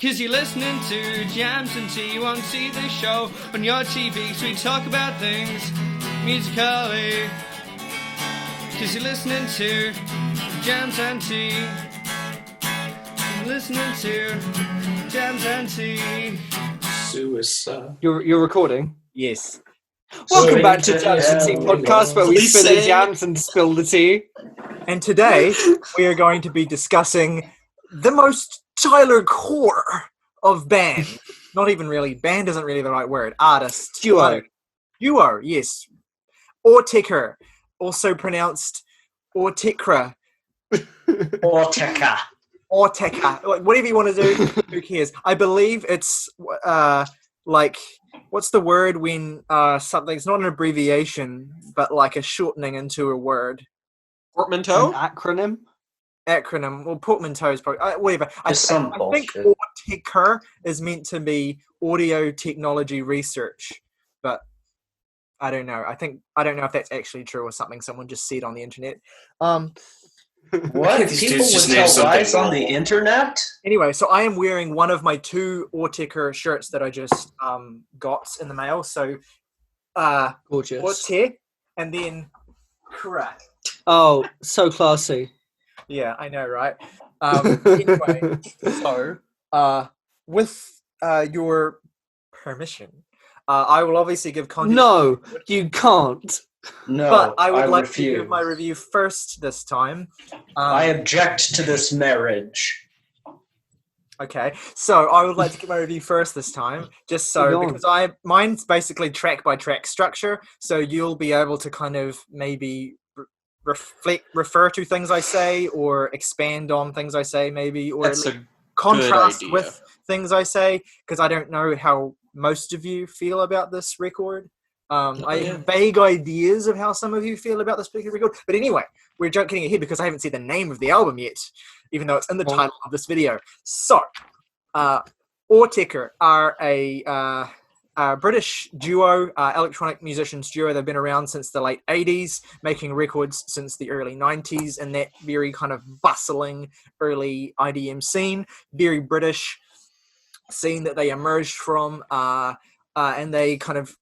'Cause you're listening to Jams and Tea. You won't see the show on your TV, so we talk about things musically. 'Cause you're listening to Jams and Tea. You're listening to Jams and Tea. Suicide. You're recording? Yes. Welcome back to Jams and Tea podcast, where we Please spin the say- jams and spill the tea. And today we are going to be discussing the most Tyler core of band. Not even really. Band isn't really the right word. Artist. Duo. Duo, yes. Autechre, also pronounced Autechre. Autechre. Autechre. Like, whatever you want to do, who cares? I believe it's like, what's the word when something's not an abbreviation, but like a shortening into a word? Portmanteau? An acronym? Acronym. Well, portmanteau is probably whatever. I think bullshit. Autechre is meant to be audio technology research, but I don't know. I don't know if that's actually true or something someone just said on the internet. What? These People dudes would just named tell something lies on the normal. internet? Anyway, so I am wearing one of my two Autechre shirts that I just got in the mail. So Gorgeous. Autechre and then Cra. Oh, so classy. Yeah, I know, right? Anyway, so with your permission, I will obviously give context. No, you can't. No, But I would like refuse. to give my review first this time. I object to this marriage. Okay, so I would like to give my review first this time, just so Go on. because mine's basically track by track structure, so you'll be able to kind of maybe refer to things I say, or expand on things I say, maybe, or That's a contrast idea. with things I say, because I don't know how most of you feel about this record. I have vague ideas of how some of you feel about this particular record. But anyway, we're getting ahead because I haven't said the name of the album yet, even though it's in the title of this video. So, Autechre are a British duo, electronic musicians duo. They've been around since the late 80s, making records since the early 90s, in that very kind of bustling early IDM scene, very British scene that they emerged from, and they kind of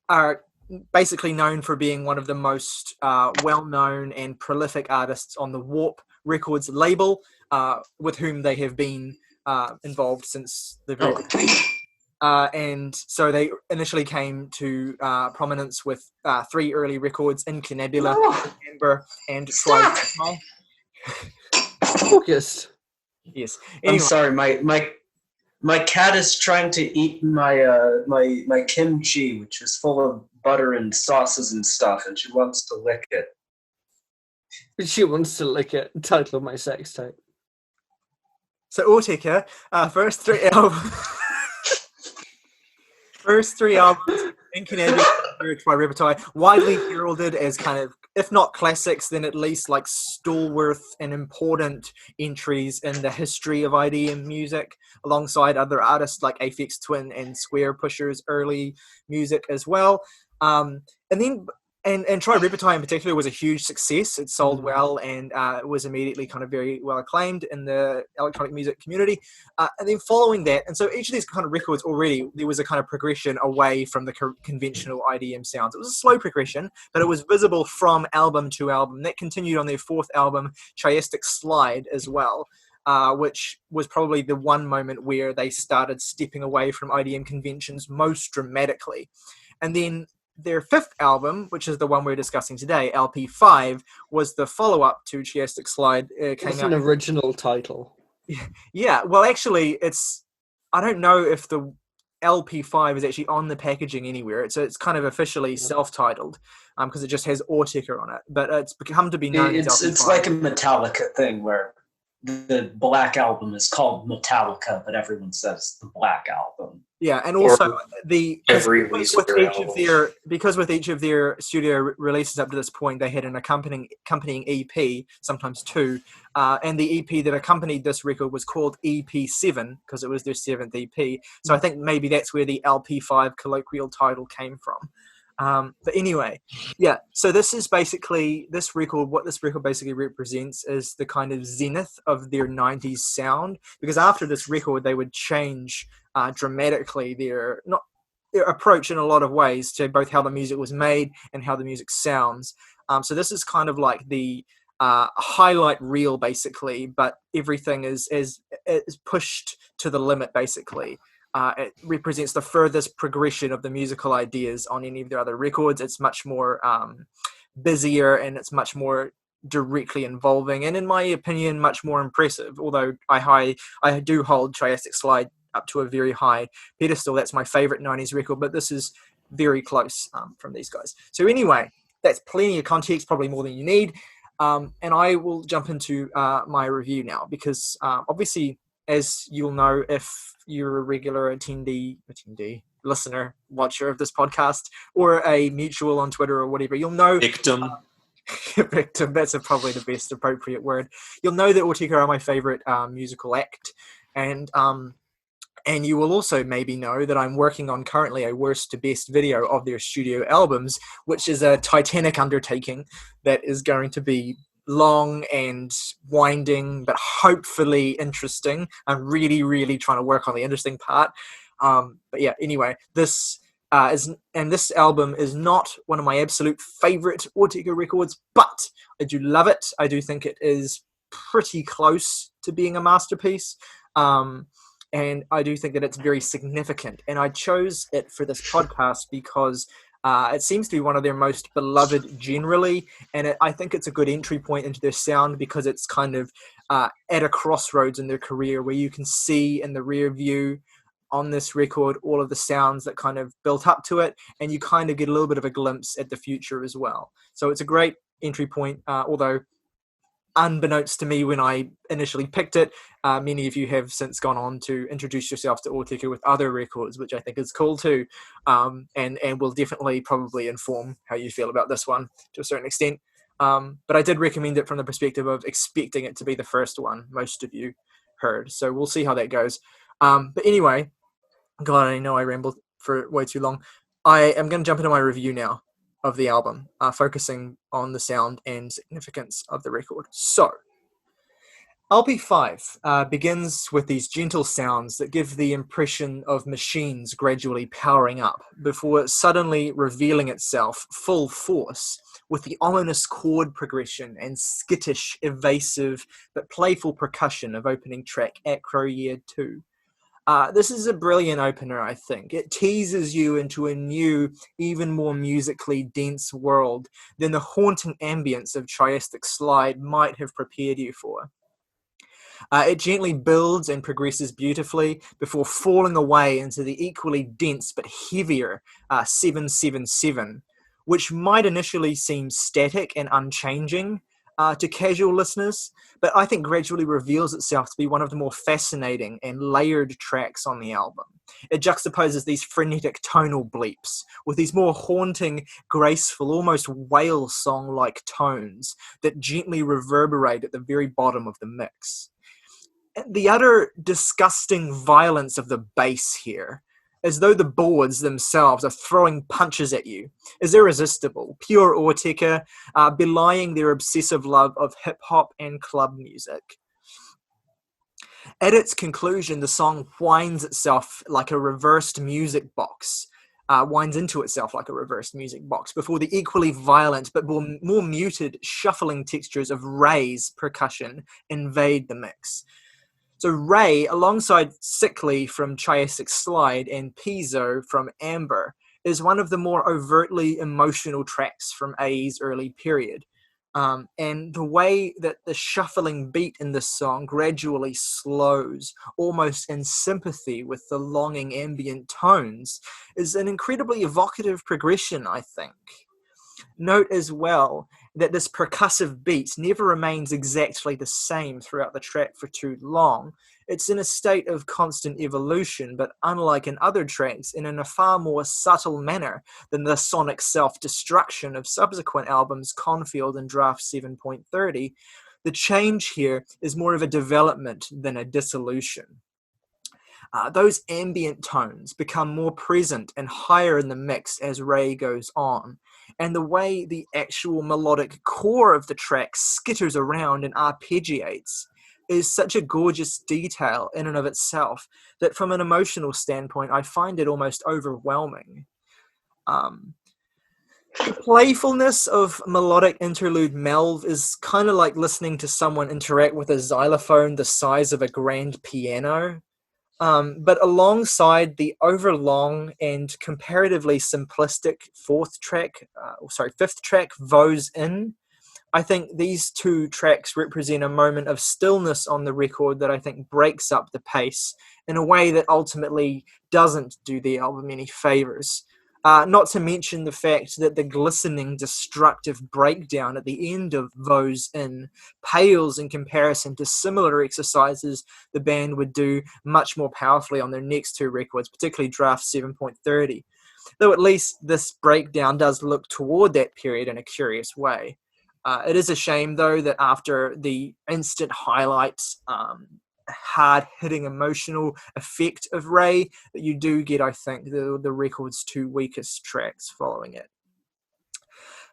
are basically known for being one of the most well-known and prolific artists on the Warp Records label, with whom they have been involved since the very beginning. And so they initially came to prominence with 3 early records: Inclinabula, Amber, and Try. August. Yes. I'm Anyway, sorry, my cat is trying to eat my kimchi, which is full of butter and sauces and stuff, and she wants to lick it. She wants to lick it. Title of my sex tape. so Autechre, first 3 albums. First 3 albums in Canadian by repertoire, widely heralded as kind of, if not classics, then at least like stalwart and important entries in the history of IDM music, alongside other artists like Aphex Twin and Square Pusher's early music as well. And Try Repertoire in particular was a huge success. It sold well and was immediately kind of very well acclaimed in the electronic music community. And then following that, and so each of these kind of records already, there was a kind of progression away from the conventional IDM sounds. It was a slow progression, but it was visible from album to album. That continued on their 4th album, Chiastic Slide, as well, which was probably the one moment where they started stepping away from IDM conventions most dramatically. And then their 5th album, which is the one we're discussing today, LP5, was the follow-up to Chiastic Slide. It's an original title. Yeah, well, actually, I don't know if the LP5 is actually on the packaging anywhere. It's kind of officially self-titled, because it just has Autechre on it. But it's become to be known as LP5. It's like a Metallica thing where the Black Album is called Metallica, but everyone says the Black Album. Yeah, and also because with each of their studio releases up to this point, they had an accompanying EP, sometimes 2, and the EP that accompanied this record was called EP7 because it was their 7th EP. So I think maybe that's where the LP5 colloquial title came from. But anyway, yeah. So this record. What this record basically represents is the kind of zenith of their '90s sound. Because after this record, they would change dramatically their approach in a lot of ways to both how the music was made and how the music sounds. So this is kind of like the highlight reel, basically, but everything is pushed to the limit, basically. It represents the furthest progression of the musical ideas on any of their other records. It's much more busier, and it's much more directly involving, and in my opinion, much more impressive. Although I do hold Triassic Slide up to a very high pedestal. That's my favorite 90s record, but this is very close from these guys. So anyway, that's plenty of context, probably more than you need. And I will jump into my review now, because obviously, as you'll know, if you're a regular attendee, listener, watcher of this podcast, or a mutual on Twitter or whatever, you'll know... Victim. Victim, that's probably the best appropriate word. You'll know that Autechre are my favorite musical act, and you will also maybe know that I'm working on currently a worst to best video of their studio albums, which is a titanic undertaking that is going to be long and winding, but hopefully interesting. I'm really, really trying to work on the interesting part. But yeah, anyway, this album is not one of my absolute favorite Autechre records, but I do love it. I do think it is pretty close to being a masterpiece. And I do think that it's very significant. And I chose it for this podcast because it seems to be one of their most beloved generally. And I think it's a good entry point into their sound, because it's kind of at a crossroads in their career, where you can see in the rear view on this record all of the sounds that kind of built up to it. And you kind of get a little bit of a glimpse at the future as well. So it's a great entry point, although unbeknownst to me when I initially picked it, many of you have since gone on to introduce yourselves to Autechre with other records, which I think is cool too, and will definitely probably inform how you feel about this one to a certain extent. But I did recommend it from the perspective of expecting it to be the first one most of you heard, so we'll see how that goes. But anyway, God, I know I rambled for way too long. I am going to jump into my review now of the album, focusing on the sound and significance of the record. So, LP5 begins with these gentle sounds that give the impression of machines gradually powering up before suddenly revealing itself full force with the ominous chord progression and skittish, evasive, but playful percussion of opening track Acclaimed Year 2. This is a brilliant opener, I think. It teases you into a new, even more musically dense world than the haunting ambience of Triassic Slide might have prepared you for. It gently builds and progresses beautifully before falling away into the equally dense but heavier 777, which might initially seem static and unchanging to casual listeners, but I think gradually reveals itself to be one of the more fascinating and layered tracks on the album. It juxtaposes these frenetic tonal bleeps with these more haunting, graceful, almost whale song-like tones that gently reverberate at the very bottom of the mix. The utter disgusting violence of the bass here, as though the boards themselves are throwing punches at you, is irresistible, pure Autechre, belying their obsessive love of hip-hop and club music. At its conclusion, the song winds itself like a reversed music box, winds into itself like a reversed music box, before the equally violent but more muted shuffling textures of Ray's percussion invade the mix. So Ray, alongside Sickly from Triassic Slide and Piezo from Amber, is one of the more overtly emotional tracks from AE's early period. And the way that the shuffling beat in this song gradually slows, almost in sympathy with the longing ambient tones, is an incredibly evocative progression, I think. Note as well that this percussive beat never remains exactly the same throughout the track for too long. It's in a state of constant evolution, but unlike in other tracks, in a far more subtle manner than the sonic self-destruction of subsequent albums Confield and Draft 7.30, the change here is more of a development than a dissolution. those ambient tones become more present and higher in the mix as Ray goes on. And the way the actual melodic core of the track skitters around and arpeggiates is such a gorgeous detail in and of itself that from an emotional standpoint, I find it almost overwhelming. The playfulness of melodic interlude Melv is kind of like listening to someone interact with a xylophone the size of a grand piano. But alongside the overlong and comparatively simplistic fifth track, Vose In, I think these two tracks represent a moment of stillness on the record that I think breaks up the pace in a way that ultimately doesn't do the album any favors. Not to mention the fact that the glistening, destructive breakdown at the end of Vose In pales in comparison to similar exercises the band would do much more powerfully on their next two records, particularly Draft 7.30. Though at least this breakdown does look toward that period in a curious way. It is a shame, though, that after the instant highlights, hard-hitting emotional effect of Ray, that you do get, I think, the record's two weakest tracks following it.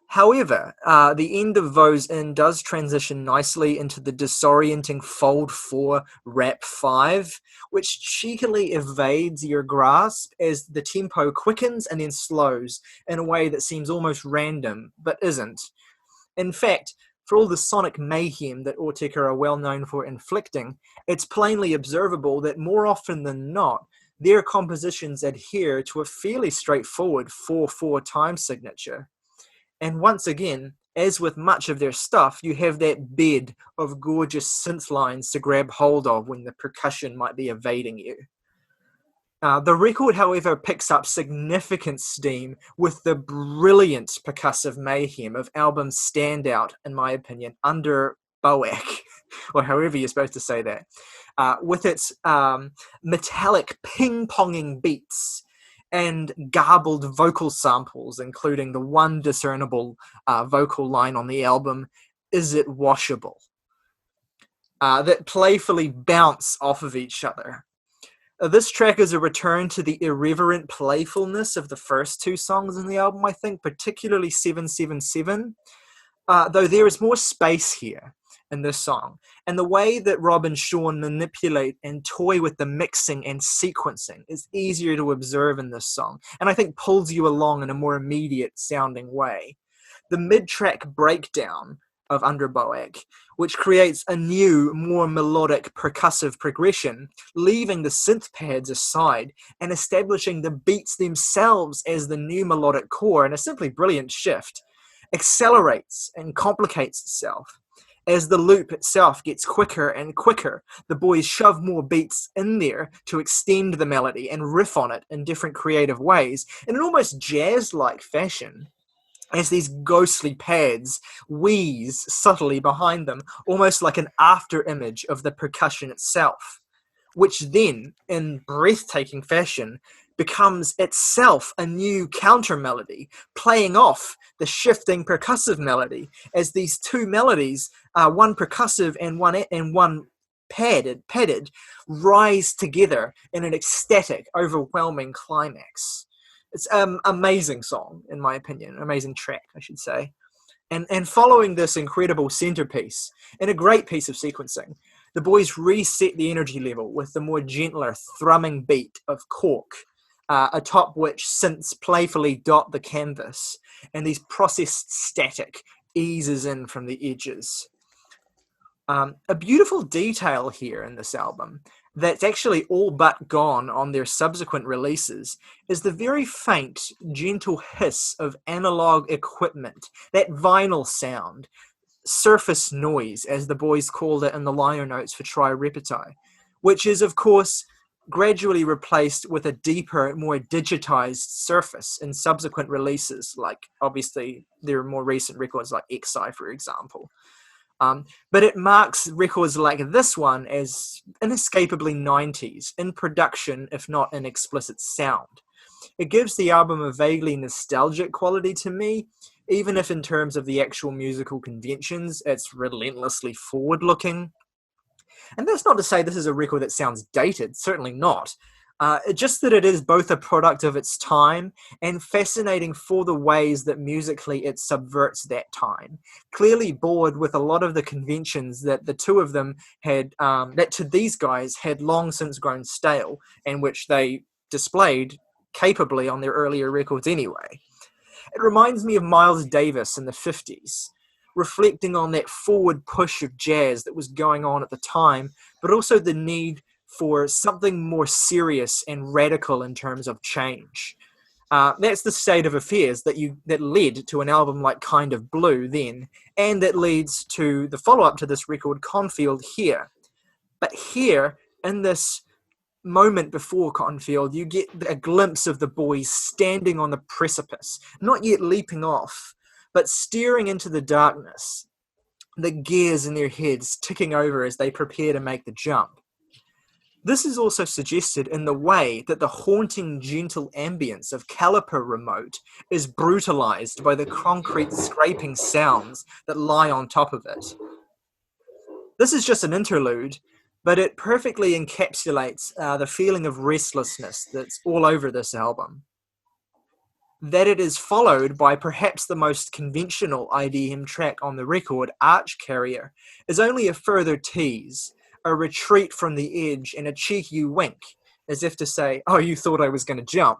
However, the end of Vose In does transition nicely into the disorienting Fold 4 Rap 5, which cheekily evades your grasp as the tempo quickens and then slows in a way that seems almost random, but isn't. In fact, for all the sonic mayhem that Autechre are well known for inflicting, it's plainly observable that more often than not, their compositions adhere to a fairly straightforward 4/4 time signature. And once again, as with much of their stuff, you have that bed of gorgeous synth lines to grab hold of when the percussion might be evading you. The record, however, picks up significant steam with the brilliant percussive mayhem of album's standout, in my opinion, Under Boak, or however you're supposed to say that, with its metallic ping-ponging beats and garbled vocal samples, including the one discernible vocal line on the album, "Is It Washable?" That playfully bounce off of each other. This track is a return to the irreverent playfulness of the first two songs in the album, I think, particularly 777, though there is more space here in this song. And the way that Rob and Sean manipulate and toy with the mixing and sequencing is easier to observe in this song, and I think pulls you along in a more immediate sounding way. The mid-track breakdown of Under Boak, which creates a new, more melodic percussive progression, leaving the synth pads aside and establishing the beats themselves as the new melodic core in a simply brilliant shift, accelerates and complicates itself. As the loop itself gets quicker and quicker, the boys shove more beats in there to extend the melody and riff on it in different creative ways in an almost jazz-like fashion, as these ghostly pads wheeze subtly behind them, almost like an after-image of the percussion itself, which then, in breathtaking fashion, becomes itself a new counter-melody, playing off the shifting percussive melody, as these two melodies, one percussive and one padded, rise together in an ecstatic, overwhelming climax. It's an amazing song, in my opinion, an amazing track, I should say. And following this incredible centerpiece, and a great piece of sequencing, the boys reset the energy level with the more gentler thrumming beat of Cork, atop which synths playfully dot the canvas, and these processed static eases in from the edges. A beautiful detail here in this album that's actually all but gone on their subsequent releases is the very faint, gentle hiss of analog equipment, that vinyl sound, surface noise, as the boys called it in the liner notes for Try Repeti, which is, of course, gradually replaced with a deeper, more digitized surface in subsequent releases, like, obviously, there are more recent records like XI, for example. But it marks records like this one as inescapably 90s, in production, if not in explicit sound. It gives the album a vaguely nostalgic quality to me, even if in terms of the actual musical conventions, it's relentlessly forward-looking. And that's not to say this is a record that sounds dated, certainly not. Just that it is both a product of its time and fascinating for the ways that musically it subverts that time. Clearly bored with a lot of the conventions that the two of them had, that to these guys had long since grown stale, and which they displayed capably on their earlier records anyway. It reminds me of Miles Davis in the 50s, reflecting on that forward push of jazz that was going on at the time, but also the need for something more serious and radical in terms of change. That's the state of affairs that led to an album like Kind of Blue then, and that leads to the follow-up to this record, Cornfield, here. But here, in this moment before Cornfield, you get a glimpse of the boys standing on the precipice, not yet leaping off, but staring into the darkness, the gears in their heads ticking over as they prepare to make the jump. This is also suggested in the way that the haunting, gentle ambience of Caliper Remote is brutalized by the concrete scraping sounds that lie on top of it. This is just an interlude, but it perfectly encapsulates the feeling of restlessness that's all over this album. That it is followed by perhaps the most conventional IDM track on the record, Arch Carrier, is only a further tease, a retreat from the edge and a cheeky wink, as if to say, oh, you thought I was going to jump.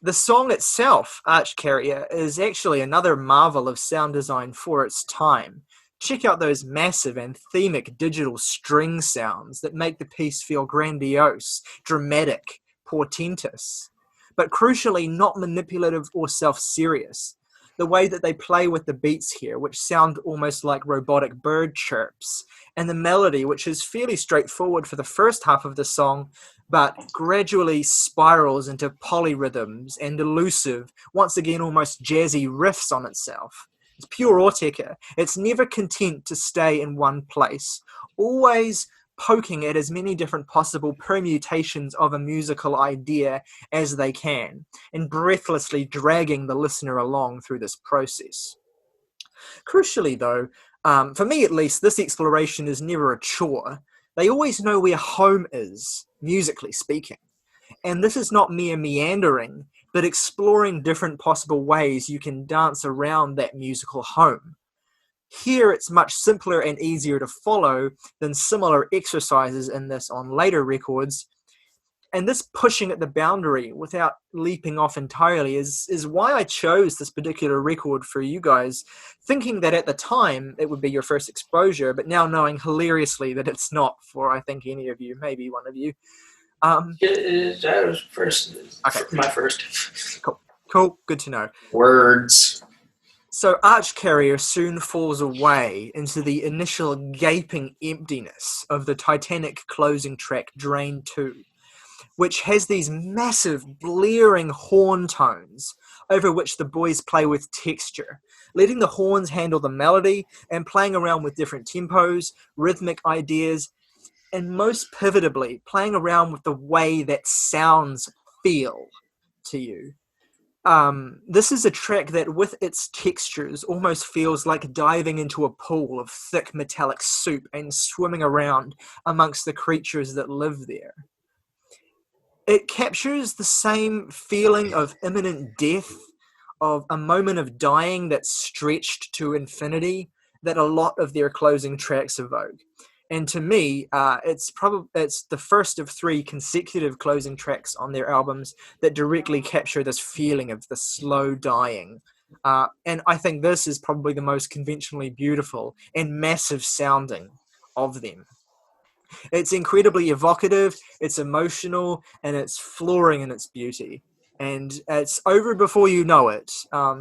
The song itself, Arch Carrier, is actually another marvel of sound design for its time. Check out those massive anthemic digital string sounds that make the piece feel grandiose, dramatic, portentous, but crucially not manipulative or self-serious. The way that they play with the beats here, which sound almost like robotic bird chirps, and the melody, which is fairly straightforward for the first half of the song, but gradually spirals into polyrhythms and elusive, once again almost jazzy riffs on itself. It's pure Autechre. It's never content to stay in one place, always poking at as many different possible permutations of a musical idea as they can, and breathlessly dragging the listener along through this process. Crucially, though, for me at least, this exploration is never a chore. They always know where home is, musically speaking. And this is not mere meandering, but exploring different possible ways you can dance around that musical home. Here it's much simpler and easier to follow than similar exercises in this on later records. And this pushing at the boundary without leaping off entirely is why I chose this particular record for you guys, thinking that at the time it would be your first exposure, but now knowing hilariously that it's not for, I think, any of you, maybe one of you. That was first. Okay. My first. Cool, good to know. Words. So Arch Carrier soon falls away into the initial gaping emptiness of the Titanic closing track, Drain 2, which has these massive blaring horn tones over which the boys play with texture, letting the horns handle the melody and playing around with different tempos, rhythmic ideas, and most pivotably, playing around with the way that sounds feel to you. This is a track that, with its textures, almost feels like diving into a pool of thick metallic soup and swimming around amongst the creatures that live there. It captures the same feeling of imminent death, of a moment of dying that's stretched to infinity, that a lot of their closing tracks evoke. And to me, it's the first of 3 consecutive closing tracks on their albums that directly capture this feeling of the slow dying. And I think this is probably the most conventionally beautiful and massive sounding of them. It's incredibly evocative, it's emotional, and it's flooring in its beauty. And it's over before you know it. A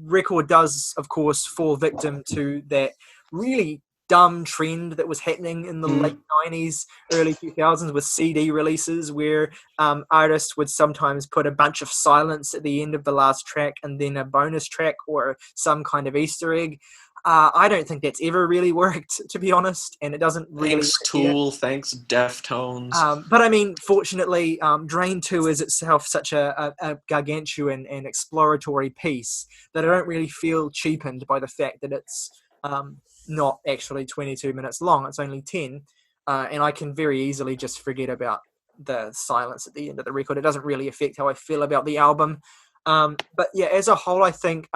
record does, of course, fall victim to that really dumb trend that was happening in the late 90s, early 2000s with CD releases, where artists would sometimes put a bunch of silence at the end of the last track and then a bonus track or some kind of Easter egg. I don't think that's ever really worked, to be honest, and it doesn't really... Thanks Tool, thanks Deftones. But I mean, fortunately, Drain 2 is itself such a gargantuan and exploratory piece that I don't really feel cheapened by the fact that it's not actually 22 minutes long. It's only 10. And I can very easily just forget about the silence at the end of the record. It doesn't really affect how I feel about the album. But yeah, as a whole, I think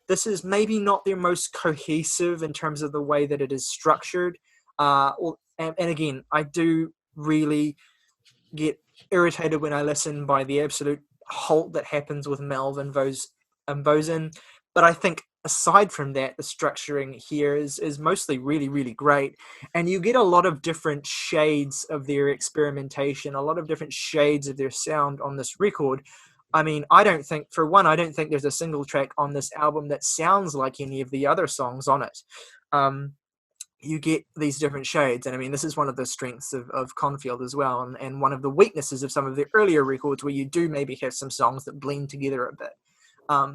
this is maybe not their most cohesive in terms of the way that it is structured. And again, I do really get irritated when I listen by the absolute halt that happens with Melvin Vosen. But I think aside from that, the structuring here is mostly really, really great. And you get a lot of different shades of their experimentation, a lot of different shades of their sound on this record. I mean, I don't think there's a single track on this album that sounds like any of the other songs on it. You get these different shades, and I mean, this is one of the strengths of Confield as well, and one of the weaknesses of some of the earlier records where you do maybe have some songs that blend together a bit.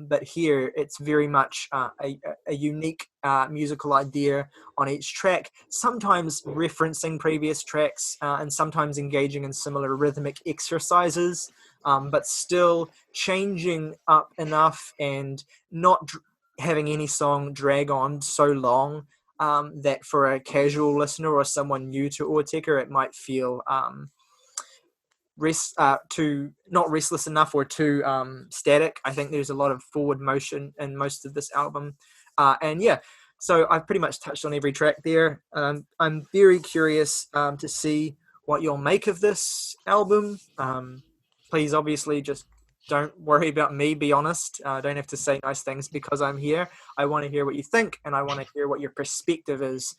But here, it's very much a unique musical idea on each track, sometimes referencing previous tracks and sometimes engaging in similar rhythmic exercises, but still changing up enough and not having any song drag on so long that for a casual listener or someone new to Autechre, it might feel not restless enough or too static. I think there's a lot of forward motion in most of this album, and yeah, so I've pretty much touched on every track there. I'm very curious to see what you'll make of this album. Please, obviously, just don't worry about me. Be honest. Don't have to say nice things because I'm here. I want to hear what you think, and I want to hear what your perspective is,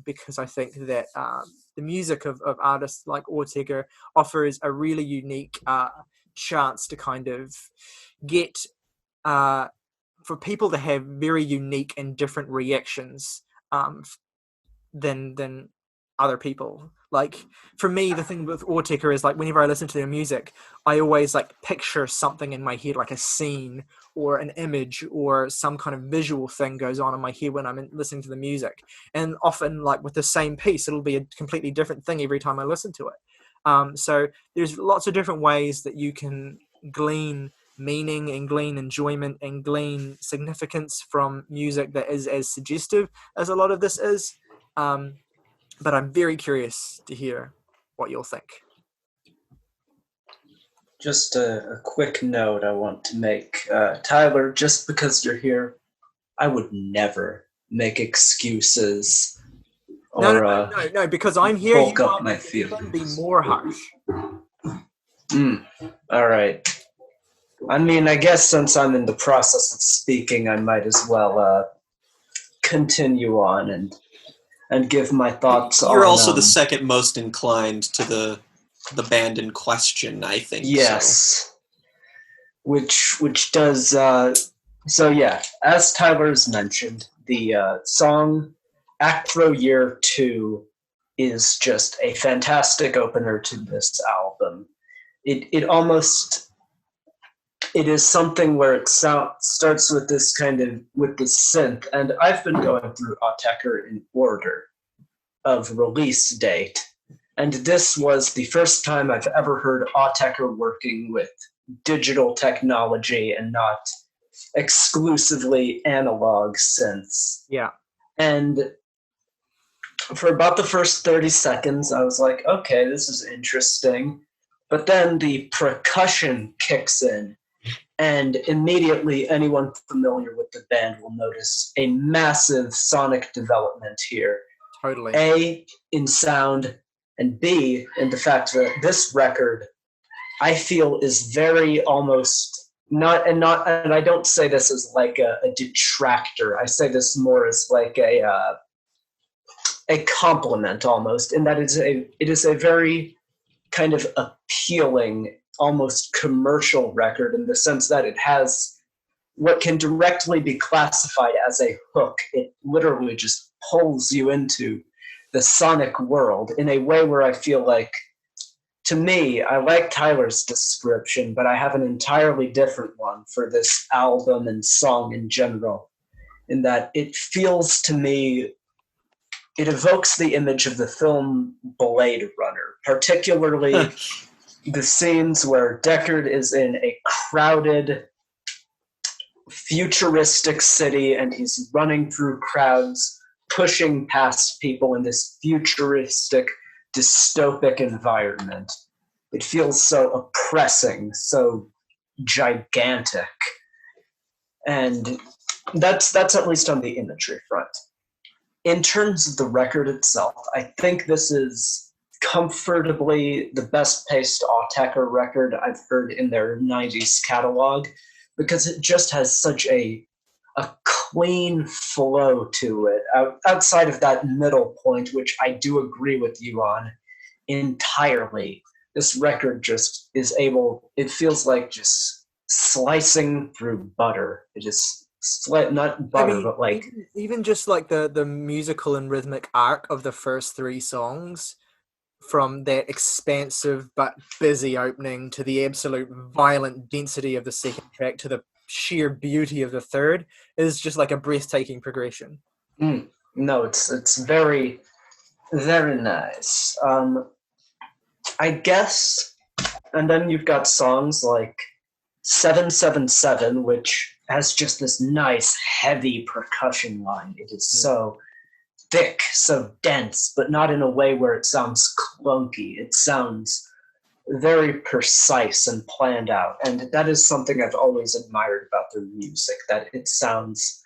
because I think that the music of artists like Autechre offers a really unique chance to kind of get for people to have very unique and different reactions than other people. Like, for me, the thing with Autechre is, like, whenever I listen to their music, I always, like, picture something in my head, like a scene or an image or some kind of visual thing goes on in my head when I'm listening to the music. And often, like, with the same piece, it'll be a completely different thing every time I listen to it. So there's lots of different ways that you can glean meaning and glean enjoyment and glean significance from music that is as suggestive as a lot of this is. But I'm very curious to hear what you'll think. Just a quick note I want to make. Tyler, just because you're here, I would never make excuses No, because I'm here, bulk you up my might feelings. be more harsh. All right. I mean, I guess since I'm in the process of speaking, I might as well continue on and give my thoughts on... You're also the second most inclined to the band in question, I think. Yes. So. Which does... so yeah, as Tyler's mentioned, the song Acro Year 2 is just a fantastic opener to this album. It almost... It is something where it starts with this with the synth, and I've been going through Autechre in order of release date, and this was the first time I've ever heard Autechre working with digital technology and not exclusively analog synths. Yeah. And for about the first 30 seconds, I was like, okay, this is interesting. But then the percussion kicks in, and immediately anyone familiar with the band will notice a massive sonic development here. Totally. A, in sound, and B, in the fact that this record, I feel, is very almost and I don't say this as like a detractor. I say this more as like a compliment almost, in that it is a very kind of appealing, almost commercial record in the sense that it has what can directly be classified as a hook. It literally just pulls you into the sonic world in a way where I feel like, to me, I like Tyler's description, but I have an entirely different one for this album and song in general, in that it feels to me, it evokes the image of the film Blade Runner, particularly the scenes where Deckard is in a crowded, futuristic city and he's running through crowds pushing past people in this futuristic, dystopic environment. It feels so oppressing, so gigantic. And that's at least on the imagery front. In terms of the record itself, I think this is comfortably the best paced Autechre record I've heard in their 90s catalog, because it just has such a clean flow to it, outside of that middle point, which I do agree with you on entirely. This record just is able, it feels like just slicing through butter. It just, not butter, but like... Even just like the musical and rhythmic arc of the first three songs, from that expansive but busy opening to the absolute violent density of the second track to the sheer beauty of the third, is just like a breathtaking progression. No, it's very, very nice. I guess, and then you've got songs like 777, which has just this nice, heavy percussion line. It is so thick, so dense, but not in a way where it sounds clunky. It sounds very precise and planned out. And that is something I've always admired about their music, that it sounds,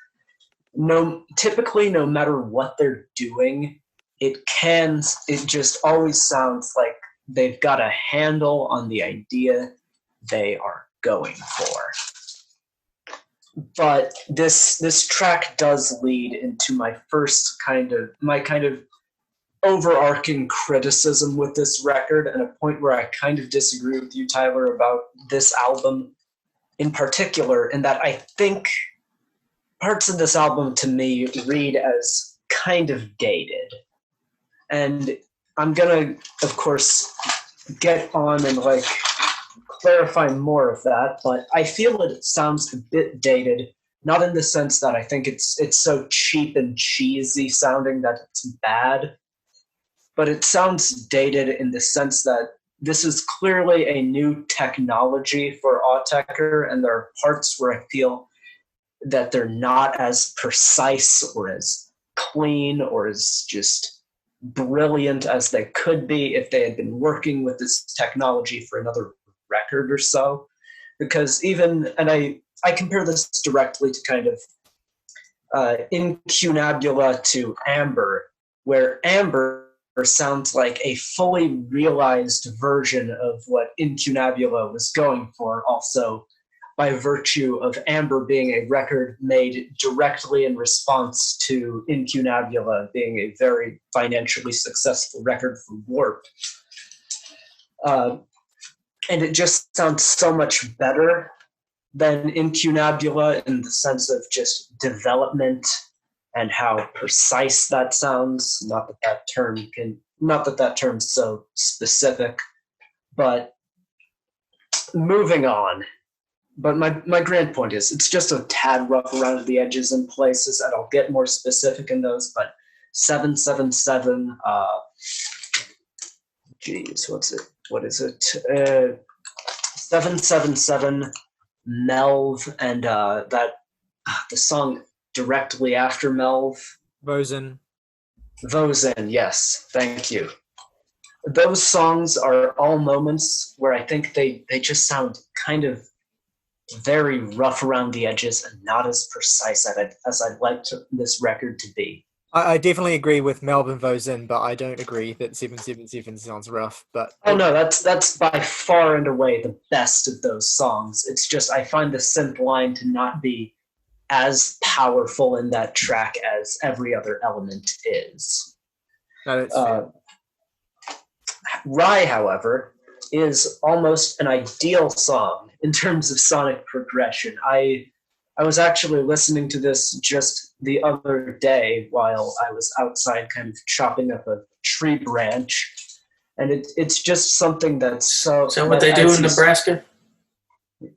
typically no matter what they're doing, it just always sounds like they've got a handle on the idea they are going for. But this track does lead into my kind of overarching criticism with this record, and a point where I kind of disagree with you, Tyler, about this album in particular, in that I think parts of this album to me read as kind of dated. And I'm gonna, of course, get on and like clarify more of that, but I feel that it sounds a bit dated, not in the sense that I think it's so cheap and cheesy sounding that it's bad, but it sounds dated in the sense that this is clearly a new technology for Autechre, and there are parts where I feel that they're not as precise or as clean or as just brilliant as they could be if they had been working with this technology for another record or so. Because even, and I compare this directly to kind of Incunabula to Amber, where Amber sounds like a fully realized version of what Incunabula was going for, also by virtue of Amber being a record made directly in response to Incunabula being a very financially successful record for Warp. And it just sounds so much better than Incunabula in the sense of just development and how precise that sounds. Not that that term's so specific, but moving on. But my grand point is, it's just a tad rough around the edges in places, and I'll get more specific in those, but 777, what is it? 777, Melv, and the song directly after Melv. Vozen, yes, thank you. Those songs are all moments where I think they just sound kind of very rough around the edges and not as precise as I'd like this record to be. I definitely agree with Melbourne Vozen, but I don't agree that 777 sounds rough. But oh no, that's by far and away the best of those songs. It's just I find the synth line to not be as powerful in that track as every other element is. No, that's fair. Rye, however, is almost an ideal song in terms of sonic progression. I was actually listening to this just the other day while I was outside kind of chopping up a tree branch, and it's just something that's so... Is that what they do in Nebraska?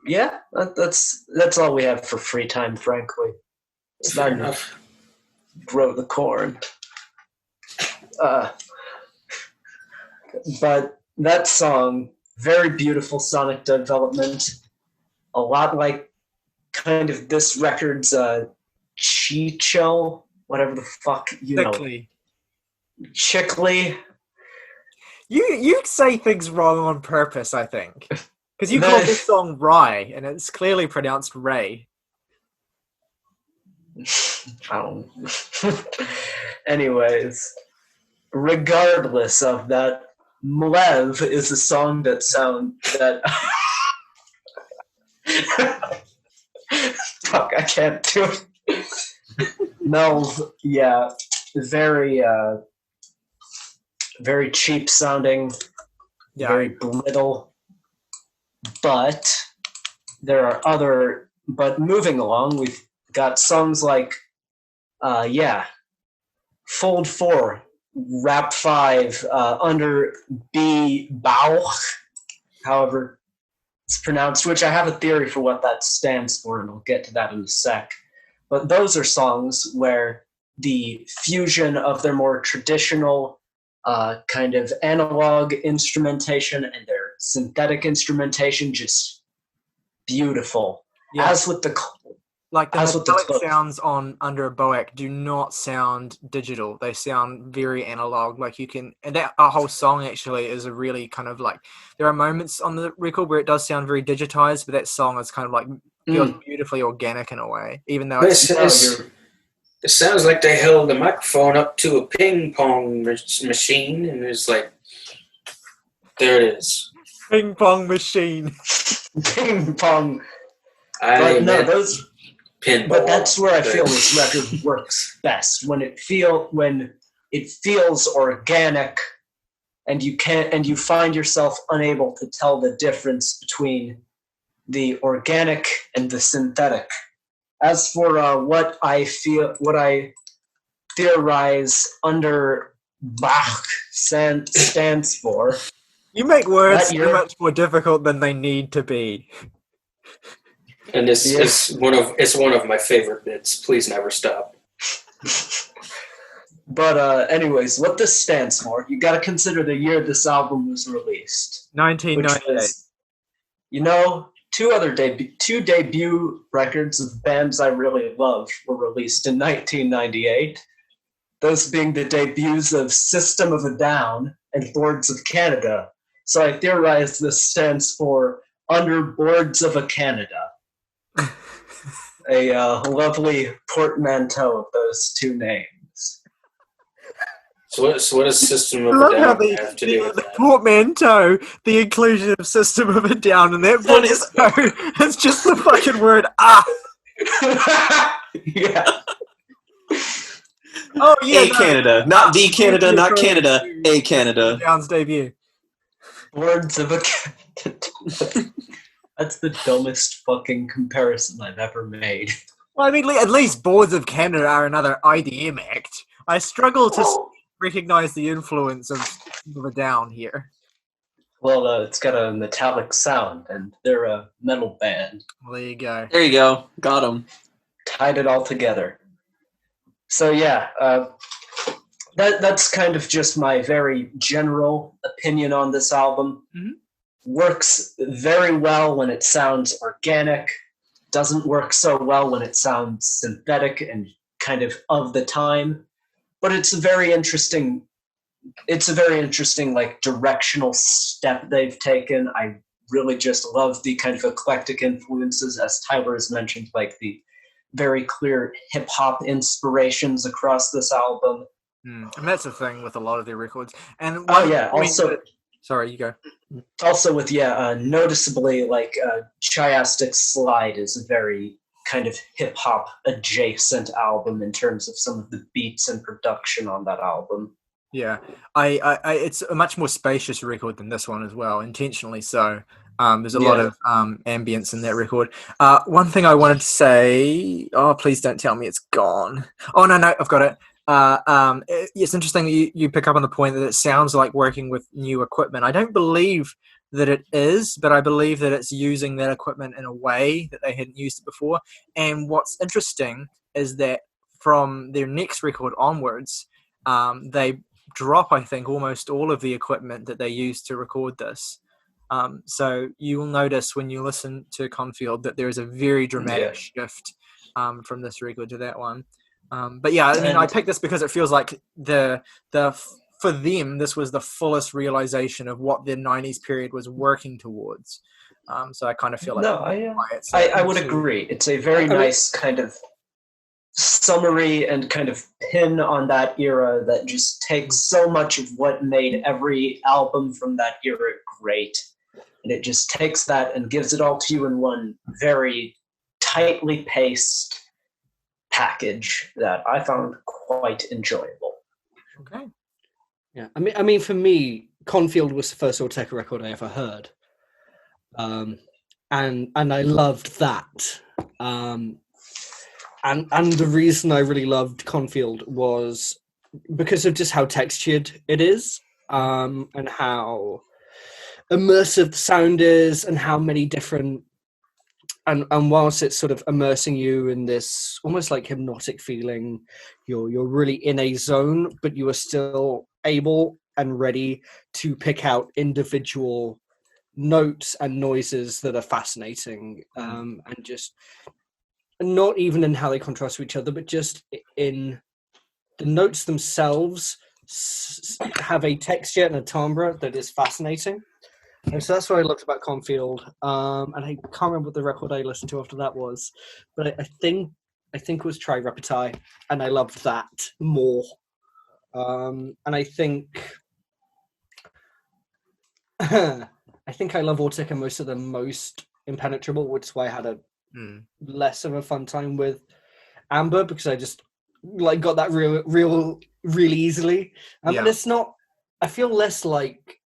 Yeah, that's all we have for free time, frankly. It's Fair not enough. Grow the corn. But that song, very beautiful sonic development, a lot like kind of this record's Chicho, whatever the fuck, Quickly. Chickley. You say things wrong on purpose, I think. Because you No. call this song Rye, and it's clearly pronounced Ray. I don't. Anyways, regardless of that, Mlev is a song that fuck, I can't do it. Melv, yeah, very very cheap sounding, Yeah. very brittle. But there are other. But moving along, we've got songs like, Fold 4, Rap 5, Under B Bauch, however it's pronounced, which I have a theory for what that stands for, and I'll get to that in a sec. But those are songs where the fusion of their more traditional kind of analog instrumentation and their synthetic instrumentation, just beautiful. Yeah. As with the Like the as with the metallic clip. sounds on Under a Boac do not sound digital. They sound very analog. Like you can, and that our whole song actually is a really kind of like, there are moments on the record where it does sound very digitized, but that song is kind of like feels beautifully organic in a way, even though it's It sounds like they held the microphone up to a ping pong machine, and it's like, there it is. ping pong machine. ping pong. I But no, meant those. pinball. But that's where I feel this record works best, when it feels organic, and you find yourself unable to tell the difference between the organic and the synthetic. As for what I theorize Under Bach stands for, You make words That so year- much more difficult than they need to be. And this is one of my favorite bits. Please never stop. but anyways, what this stands for, you got to consider the year this album was released. Which 1998. was, two debut records of bands I really love were released in 1998. Those being the debuts of System of a Down and Boards of Canada. So I theorize this stands for Under Boards of a Canada. A lovely portmanteau of those two names. So what does System of I a love how Down have to do with the that? portmanteau, the inclusion of System of a Down, and that portmanteau is just the fucking word Yeah. Oh yeah, A Canada, not the Canada, not Canada, a Canada. Down's debut. Boards of a Canada. That's the dumbest fucking comparison I've ever made. Well, I mean, at least Boards of Canada are another IDM act. I struggle to recognize the influence of System of a Down here. Well, it's got a metallic sound, and they're a metal band. Well, there you go. There you go. Got him. Tied it all together. So yeah, that's kind of just my very general opinion on this album. Mhm. Works very well when it sounds organic. Doesn't work so well when it sounds synthetic and kind of the time. But it's a very interesting like directional step they've taken. I really just love the kind of eclectic influences, as Tyler has mentioned, like the very clear hip hop inspirations across this album. And that's the thing with a lot of their records. And sorry, you go. Also with noticeably like Chiastic Slide is a very kind of hip hop adjacent album in terms of some of the beats and production on that album. Yeah, I it's a much more spacious record than this one as well, intentionally so. There's a lot of ambience in that record. One thing I wanted to say. Oh, please don't tell me it's gone. Oh no, I've got it. It's interesting that you pick up on the point that it sounds like working with new equipment. I don't believe that it is, but I believe that it's using that equipment in a way that they hadn't used it before. And what's interesting is that from their next record onwards, they drop, I think, almost all of the equipment that they used to record this. So you will notice when you listen to Confield that there is a very dramatic shift from this record to that one. But yeah, I mean, I And- picked this because it feels like for them, this was the fullest realization of what the 90s period was working towards. So I kind of feel like No, I would agree. It's a very nice kind of summary and kind of pin on that era that just takes so much of what made every album from that era great. And it just takes that and gives it all to you in one very tightly paced package that I found quite enjoyable. Okay. Yeah, I mean, for me, Confield was the first Autechre record I ever heard, and I loved that. And the reason I really loved Confield was because of just how textured it is, and how immersive the sound is, and how many different. And whilst it's sort of immersing you in this almost like hypnotic feeling, you're really in a zone, but you are still able and ready to pick out individual notes and noises that are fascinating, and just not even in how they contrast to each other, but just in the notes themselves have a texture and a timbre that is fascinating. And so that's what I loved about Confield. And I can't remember what the record I listened to after that was, but I think it was Try Repeti, and I loved that more. And I think I love Autechre most of the most Impenetrable, which is why I had a less of a fun time with Amber, because I just like got that really easily. And it's not. I feel less like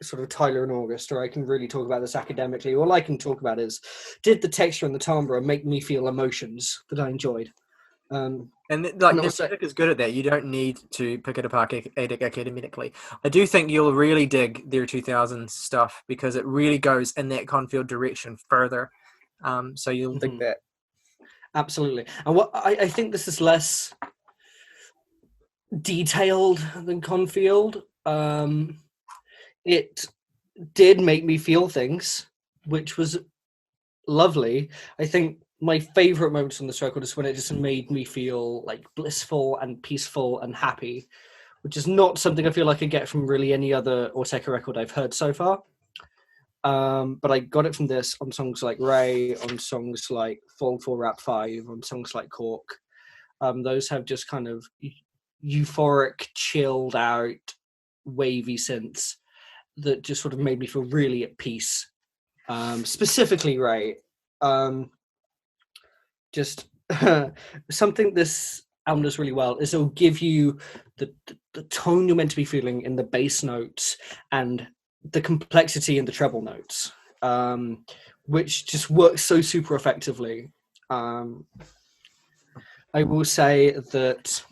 sort of Tyler and August, or I can really talk about this academically. All I can talk about is, did the texture and the timbre make me feel emotions that I enjoyed? And the music is good at that. You don't need to pick it apart academically. I do think you'll really dig their 2000s stuff because it really goes in that Confield direction further. So you'll dig that. Absolutely. And what I think this is less detailed than Confield. It did make me feel things, which was lovely. I think my favorite moments on this record is when it just made me feel like blissful and peaceful and happy, which is not something I feel like I get from really any other Autechre record I've heard so far. But I got it from this on songs like Ray, on songs like Fall for Rap 5, on songs like Cork. Those have just kind of euphoric, chilled out, wavy synths that just sort of made me feel really at peace. Specifically Ray. Just something this album does really well is it'll give you the tone you're meant to be feeling in the bass notes and the complexity in the treble notes, which just works so super effectively. I will say that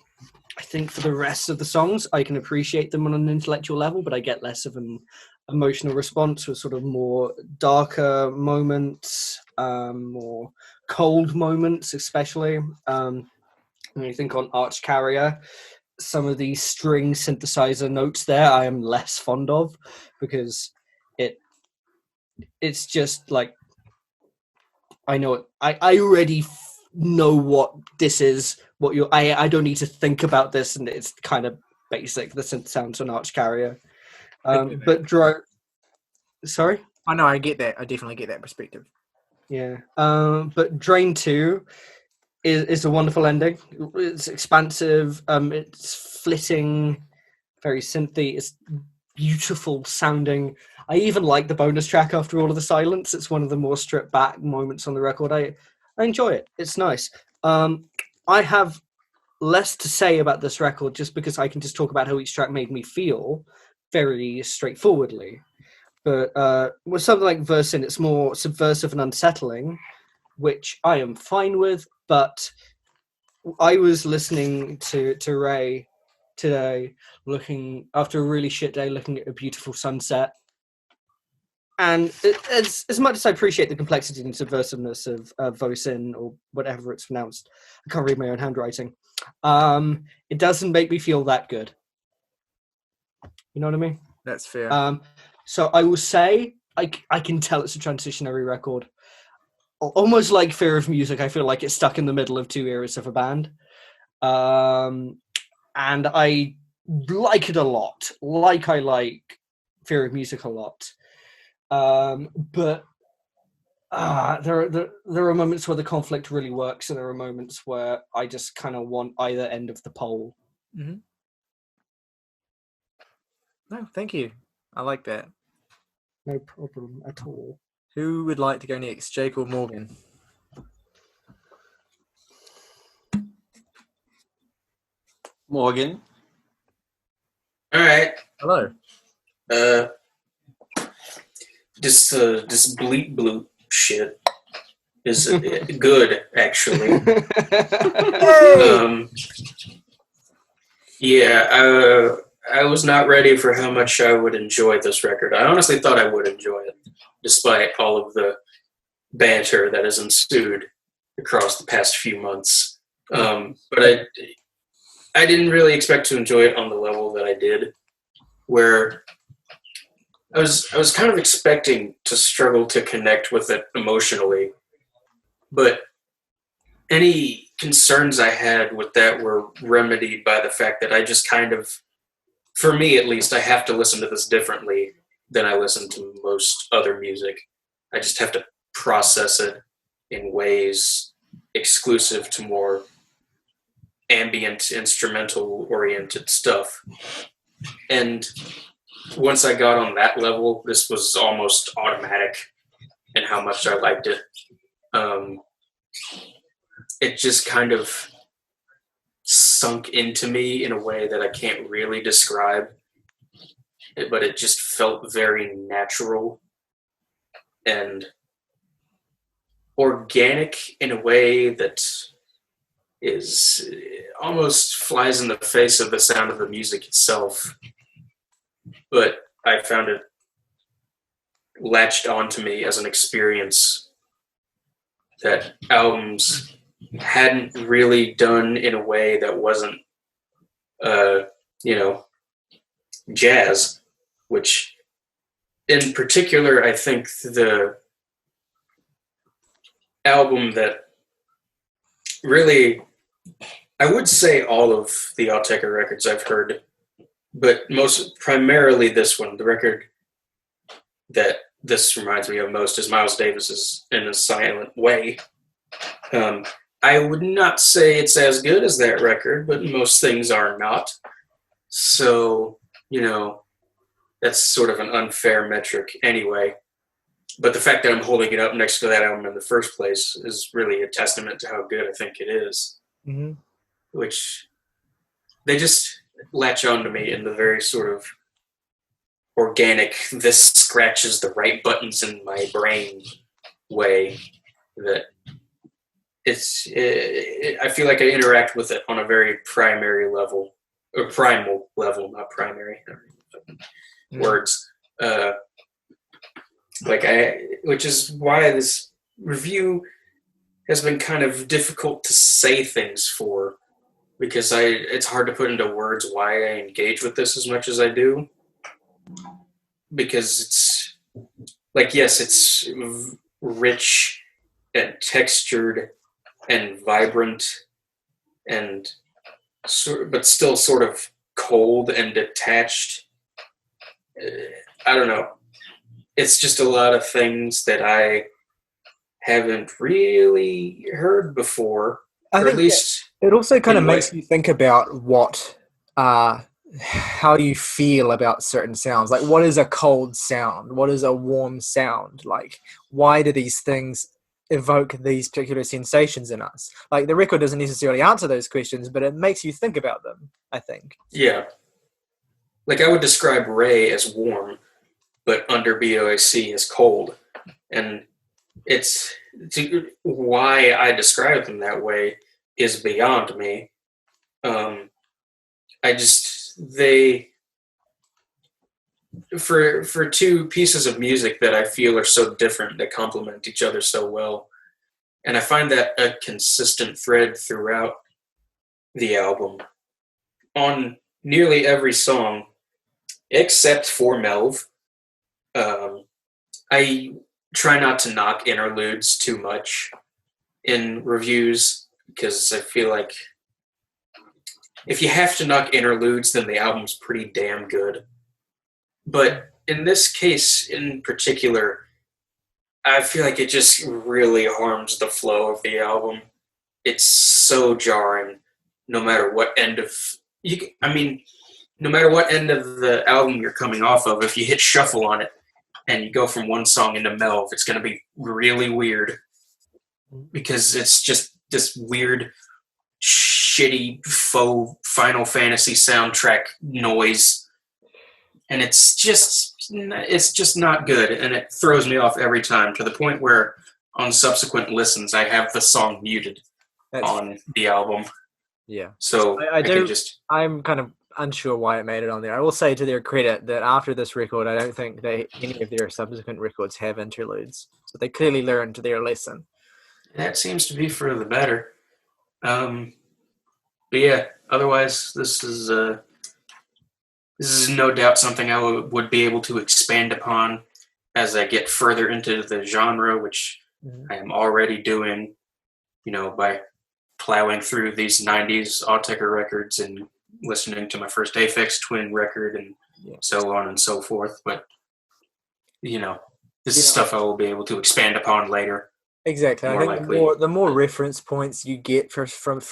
I think for the rest of the songs, I can appreciate them on an intellectual level, but I get less of an emotional response with sort of more darker moments, more cold moments, especially. When you think on Arch Carrier, some of these string synthesizer notes there I am less fond of, because it's just like, I know it. I already know what this is. What you're. I don't need to think about this, and it's kind of basic. The synth sounds on Arch Carrier, but Sorry. I know. I get that. I definitely get that perspective. Yeah. But Drain 2 is a wonderful ending. It's expansive. It's flitting, very synthy. It's beautiful sounding. I even like the bonus track after all of the silence. It's one of the more stripped back moments on the record. I enjoy it. It's nice. I have less to say about this record just because I can just talk about how each track made me feel very straightforwardly. But with something like Versin, it's more subversive and unsettling, which I am fine with. But I was listening to Ray today, looking after a really shit day, looking at a beautiful sunset. And as much as I appreciate the complexity and subversiveness of Vosin, or whatever it's pronounced, I can't read my own handwriting. It doesn't make me feel that good. You know what I mean? That's fair. So I will say I can tell it's a transitionary record. Almost like Fear of Music, I feel like it's stuck in the middle of two eras of a band. and I like it a lot. Like I like Fear of Music a lot, but there are moments where the conflict really works, and there are moments where I just kind of want either end of the pole. Mm-hmm. No, thank you. I like that. No problem at all. Who would like to go next, Jake or Morgan? Morgan. All right. Hello. This bleep bloop shit is good, actually. Yeah, I was not ready for how much I would enjoy this record. I honestly thought I would enjoy it, despite all of the banter that has ensued across the past few months. But I didn't really expect to enjoy it on the level that I did, where I was kind of expecting to struggle to connect with it emotionally, but any concerns I had with that were remedied by the fact that I just kind of, for me at least, I have to listen to this differently than I listen to most other music. I just have to process it in ways exclusive to more ambient, instrumental-oriented stuff. And once I got on that level, this was almost automatic in how much I liked it. It just kind of sunk into me in a way that I can't really describe, but it just felt very natural and organic in a way that is almost flies in the face of the sound of the music itself. But I found it latched onto me as an experience that albums hadn't really done in a way that wasn't, jazz, which in particular, I think the album that really, I would say all of the Autechre records I've heard, but most primarily this one, the record that this reminds me of most is Miles Davis's In a Silent Way. I would not say it's as good as that record, but most things are not. So, that's sort of an unfair metric anyway. But the fact that I'm holding it up next to that album in the first place is really a testament to how good I think it is. Mm-hmm. Which they just latch onto me in the very sort of organic, this scratches the right buttons in my brain way that I feel like I interact with it on a very primary level, or primal level, not primary. Words. Which is why this review has been kind of difficult to say things for, because it's hard to put into words why I engage with this as much as I do. Because it's like, yes, it's rich and textured and vibrant and but still sort of cold and detached. I don't know. It's just a lot of things that I haven't really heard before. I think at least it also kind of in makes you think about what, how you feel about certain sounds. Like, what is a cold sound? What is a warm sound? Like, why do these things evoke these particular sensations in us? Like, the record doesn't necessarily answer those questions, but it makes you think about them, I think. Yeah. Like, I would describe Ray as warm, but under BOAC as cold. And it's why I describe them that way is beyond me. For two pieces of music that I feel are so different, that complement each other so well. And I find that a consistent thread throughout the album. On nearly every song, except for Melv. I try not to knock interludes too much in reviews, because I feel like if you have to knock interludes, then the album's pretty damn good. But in this case in particular, I feel like it just really harms the flow of the album. It's so jarring, no matter what end of no matter what end of the album you're coming off of. If you hit shuffle on it and you go from one song into Melv, it's going to be really weird because it's just this weird, shitty, faux Final Fantasy soundtrack noise, and it's just not good, and it throws me off every time to the point where on subsequent listens I have the song muted on the album. Yeah. So I'm kind of unsure why it made it on there. I will say to their credit that after this record, I don't think any of their subsequent records have interludes. So they clearly learned their lesson. That seems to be for the better. But yeah, otherwise, this is no doubt something I would be able to expand upon as I get further into the genre, which I am already doing, by plowing through these 90s Autechre records and listening to my first Aphex Twin record and so on and so forth. But, this is stuff I will be able to expand upon later. Exactly. I think the more reference points you get for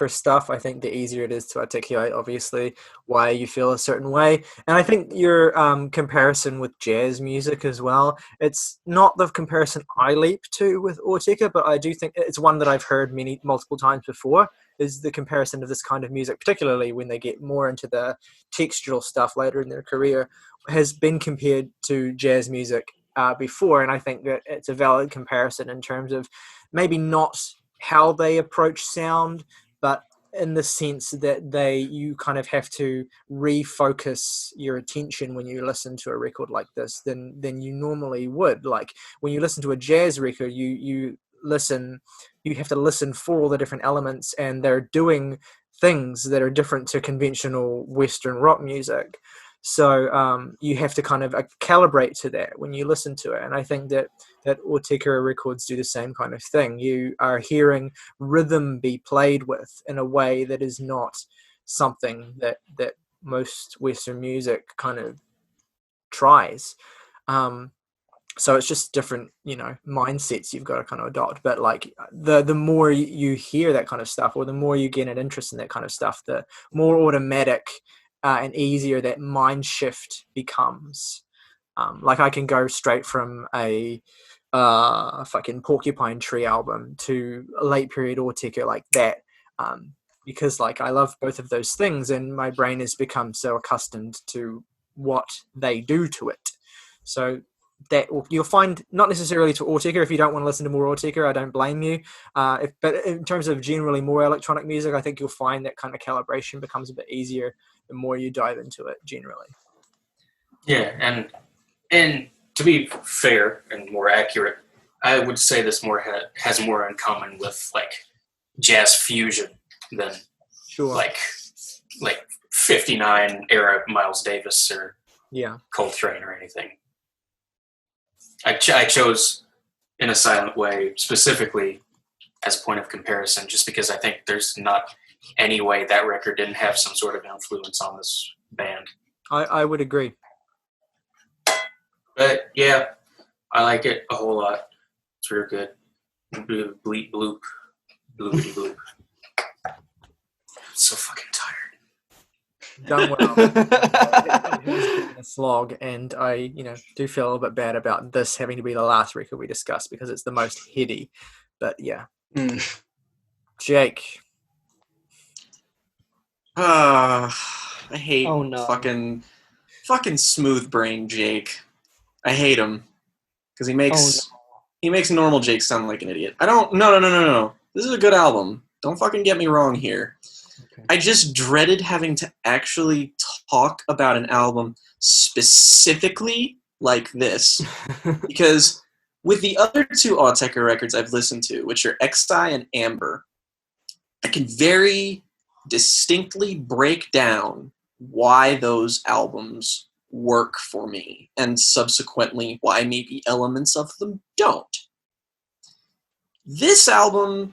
stuff, I think the easier it is to articulate, obviously, why you feel a certain way. And I think your comparison with jazz music as well, it's not the comparison I leap to with Autechre, but I do think it's one that I've heard multiple times before, is the comparison of this kind of music, particularly when they get more into the textural stuff later in their career, has been compared to jazz music before, and I think that it's a valid comparison in terms of maybe not how they approach sound, but in the sense that you kind of have to refocus your attention when you listen to a record like this than you normally would. Like when you listen to a jazz record, you have to listen for all the different elements, and they're doing things that are different to conventional Western rock music. So you have to kind of calibrate to that when you listen to it. And I think that Autechre records do the same kind of thing. You are hearing rhythm be played with in a way that is not something that most Western music kind of tries. So it's just different, mindsets you've got to kind of adopt. But like the more you hear that kind of stuff, or the more you get an interest in that kind of stuff, the more automatic and easier that mind shift becomes. Like I can go straight from a fucking Porcupine Tree album to a late period Autechre like that, because like I love both of those things, and my brain has become so accustomed to what they do to it. So that you'll find not necessarily to Autechre. If you don't want to listen to more Autechre, I don't blame you. But in terms of generally more electronic music, I think you'll find that kind of calibration becomes a bit easier the more you dive into it generally. Yeah, and to be fair and more accurate, I would say this has more in common with like jazz fusion than like 59 era Miles Davis or Coltrane or anything. I chose In a Silent Way specifically as a point of comparison, just because I think there's not any way that record didn't have some sort of influence on this band. I would agree. But yeah, I like it a whole lot. It's real good. Bleep bloop. Bloopity bloop. I'm so fucking tired. Done well. A slog, and I, do feel a little bit bad about this having to be the last record we discussed because it's the most heady. But yeah. Jake. I hate fucking smooth brain Jake. I hate him because he makes normal Jake sound like an idiot. No. This is a good album. Don't fucking get me wrong here. Okay. I just dreaded having to actually talk about an album specifically like this because with the other two Autechre records I've listened to, which are Exi and Amber, I can very distinctly break down why those albums work for me, and subsequently why maybe elements of them don't. This album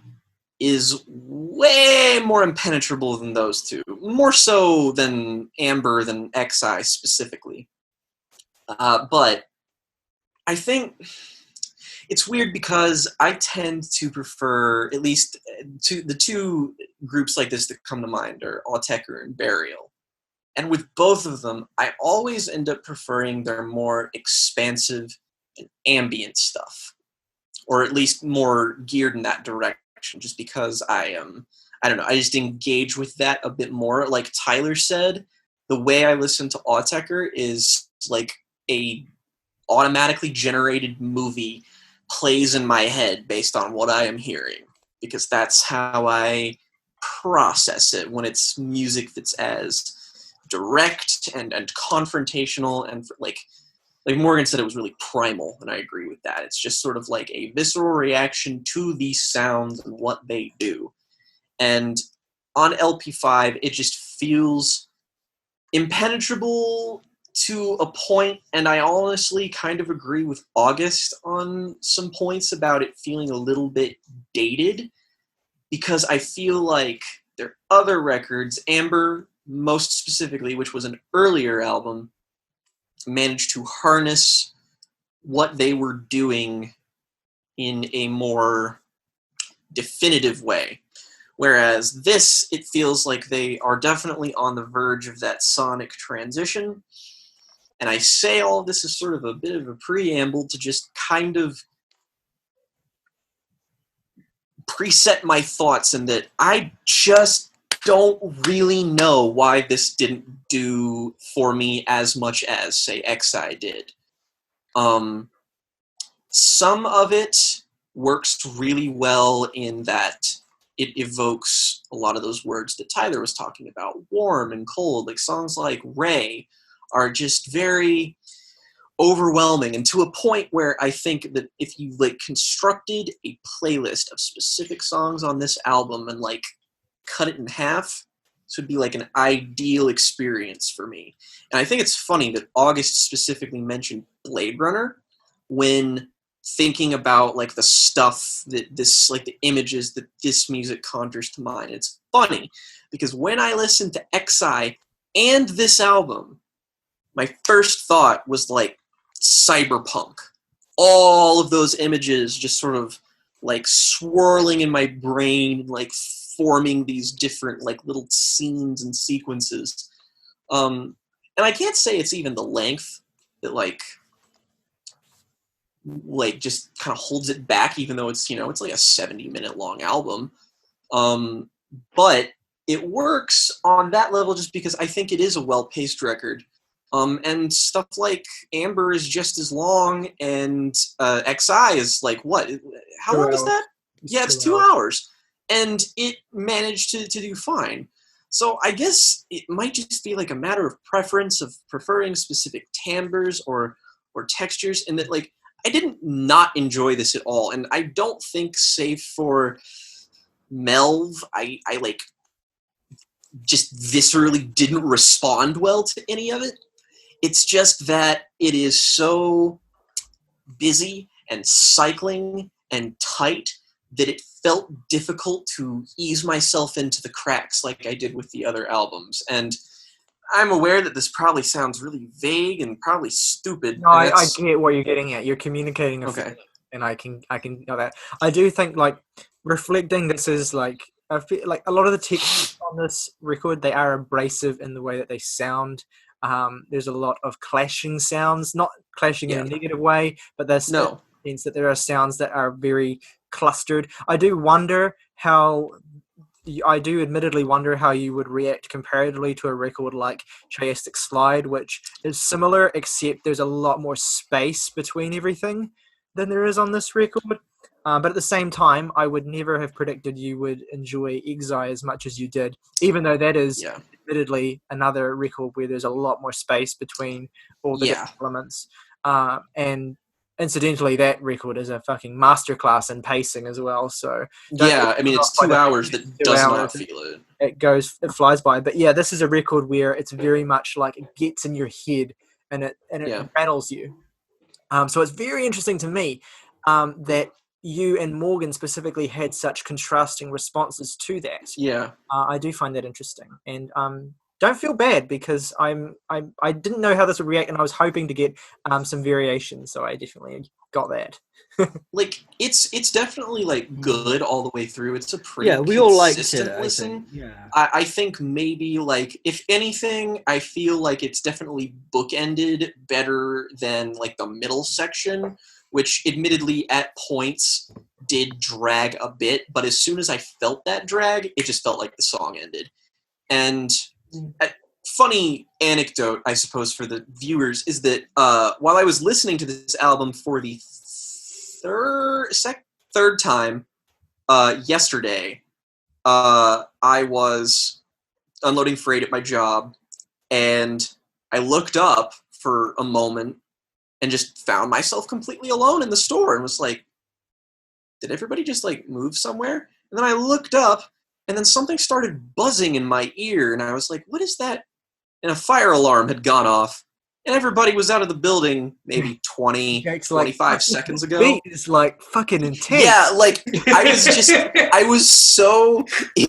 is way more impenetrable than those two. More so than Amber, than XI specifically. But I think it's weird because I tend to prefer, at least the two groups like this that come to mind are Autechre and Burial. And with both of them, I always end up preferring their more expansive and ambient stuff. Or at least more geared in that direction, just because I don't know, I just engage with that a bit more. Like Tyler said, the way I listen to Autechre is like a automatically generated movie plays in my head based on what I am hearing, because that's how I process it when it's music that's as direct and confrontational and like Morgan said, it was really primal, and I agree with that. It's just sort of like a visceral reaction to these sounds and what they do. And on LP5, it just feels impenetrable to a point, and I honestly kind of agree with August on some points about it feeling a little bit dated, because I feel like their other records, Amber most specifically, which was an earlier album, managed to harness what they were doing in a more definitive way. Whereas this, it feels like they are definitely on the verge of that sonic transition. And I say all of this is sort of a bit of a preamble to just kind of preset my thoughts, in that I just don't really know why this didn't do for me as much as, say, XI did. Some of it works really well in that it evokes a lot of those words that Tyler was talking about, warm and cold. Like songs like Ray are just very overwhelming, and to a point where I think that if you like constructed a playlist of specific songs on this album and like cut it in half, this would be like an ideal experience for me. And I think it's funny that August specifically mentioned Blade Runner when thinking about like the stuff that this, like the images that this music conjures to mind. It's funny because when I listened to XI and this album, my first thought was like cyberpunk. All of those images just sort of like swirling in my brain, like forming these different like little scenes and sequences. And I can't say it's even the length that like just kind of holds it back, even though it's, you know, it's like a 70-minute long album. But it works on that level just because I think it is a well-paced record. And stuff like Amber is just as long, and XI is like, what? How long is that? Yeah, it's 2 hours. And it managed to do fine. So I guess it might just be like a matter of preference, of preferring specific timbres or textures, and that like I didn't not enjoy this at all. And I don't think, save for Melv, I like just viscerally didn't respond well to any of it. It's just that it is so busy and cycling and tight that it felt difficult to ease myself into the cracks like I did with the other albums. And I'm aware that this probably sounds really vague and probably stupid. No, I get what you're getting at. You're communicating okay, and I can know that. I do think like reflecting this is like I feel like a lot of the texts on this record, they are abrasive in the way that they sound. There's a lot of clashing sounds, not clashing in a negative way, but there's no sense that there are sounds that are very clustered. I do admittedly wonder how you would react comparatively to a record like Chiastic Slide, which is similar, except there's a lot more space between everything than there is on this record. But at the same time, I would never have predicted you would enjoy Exile as much as you did, even though that is admittedly another record where there's a lot more space between all the different elements. And incidentally, that record is a fucking masterclass in pacing as well. So I mean, it's 2 hours that does not feel it. It flies by. But yeah, this is a record where it's very much like it gets in your head and it rattles you. So it's very interesting to me that you and Morgan specifically had such contrasting responses to that. Yeah. I do find that interesting, and don't feel bad because I didn't know how this would react, and I was hoping to get some variation, so I definitely got that. Like it's definitely like good all the way through. It's a pretty we all liked consistent it. listen. Yeah. I think maybe like if anything, I feel like it's definitely bookended better than like the middle section, which admittedly at points did drag a bit, but as soon as I felt that drag, it just felt like the song ended. And a funny anecdote, I suppose, for the viewers is that while I was listening to this album for the third time yesterday, I was unloading freight at my job, and I looked up for a moment and just found myself completely alone in the store and was like, did everybody just like move somewhere? And then I looked up, and then something started buzzing in my ear, and I was like, what is that? And a fire alarm had gone off, and everybody was out of the building maybe 20, 25 seconds ago. Beat is like fucking intense. Yeah, like I was so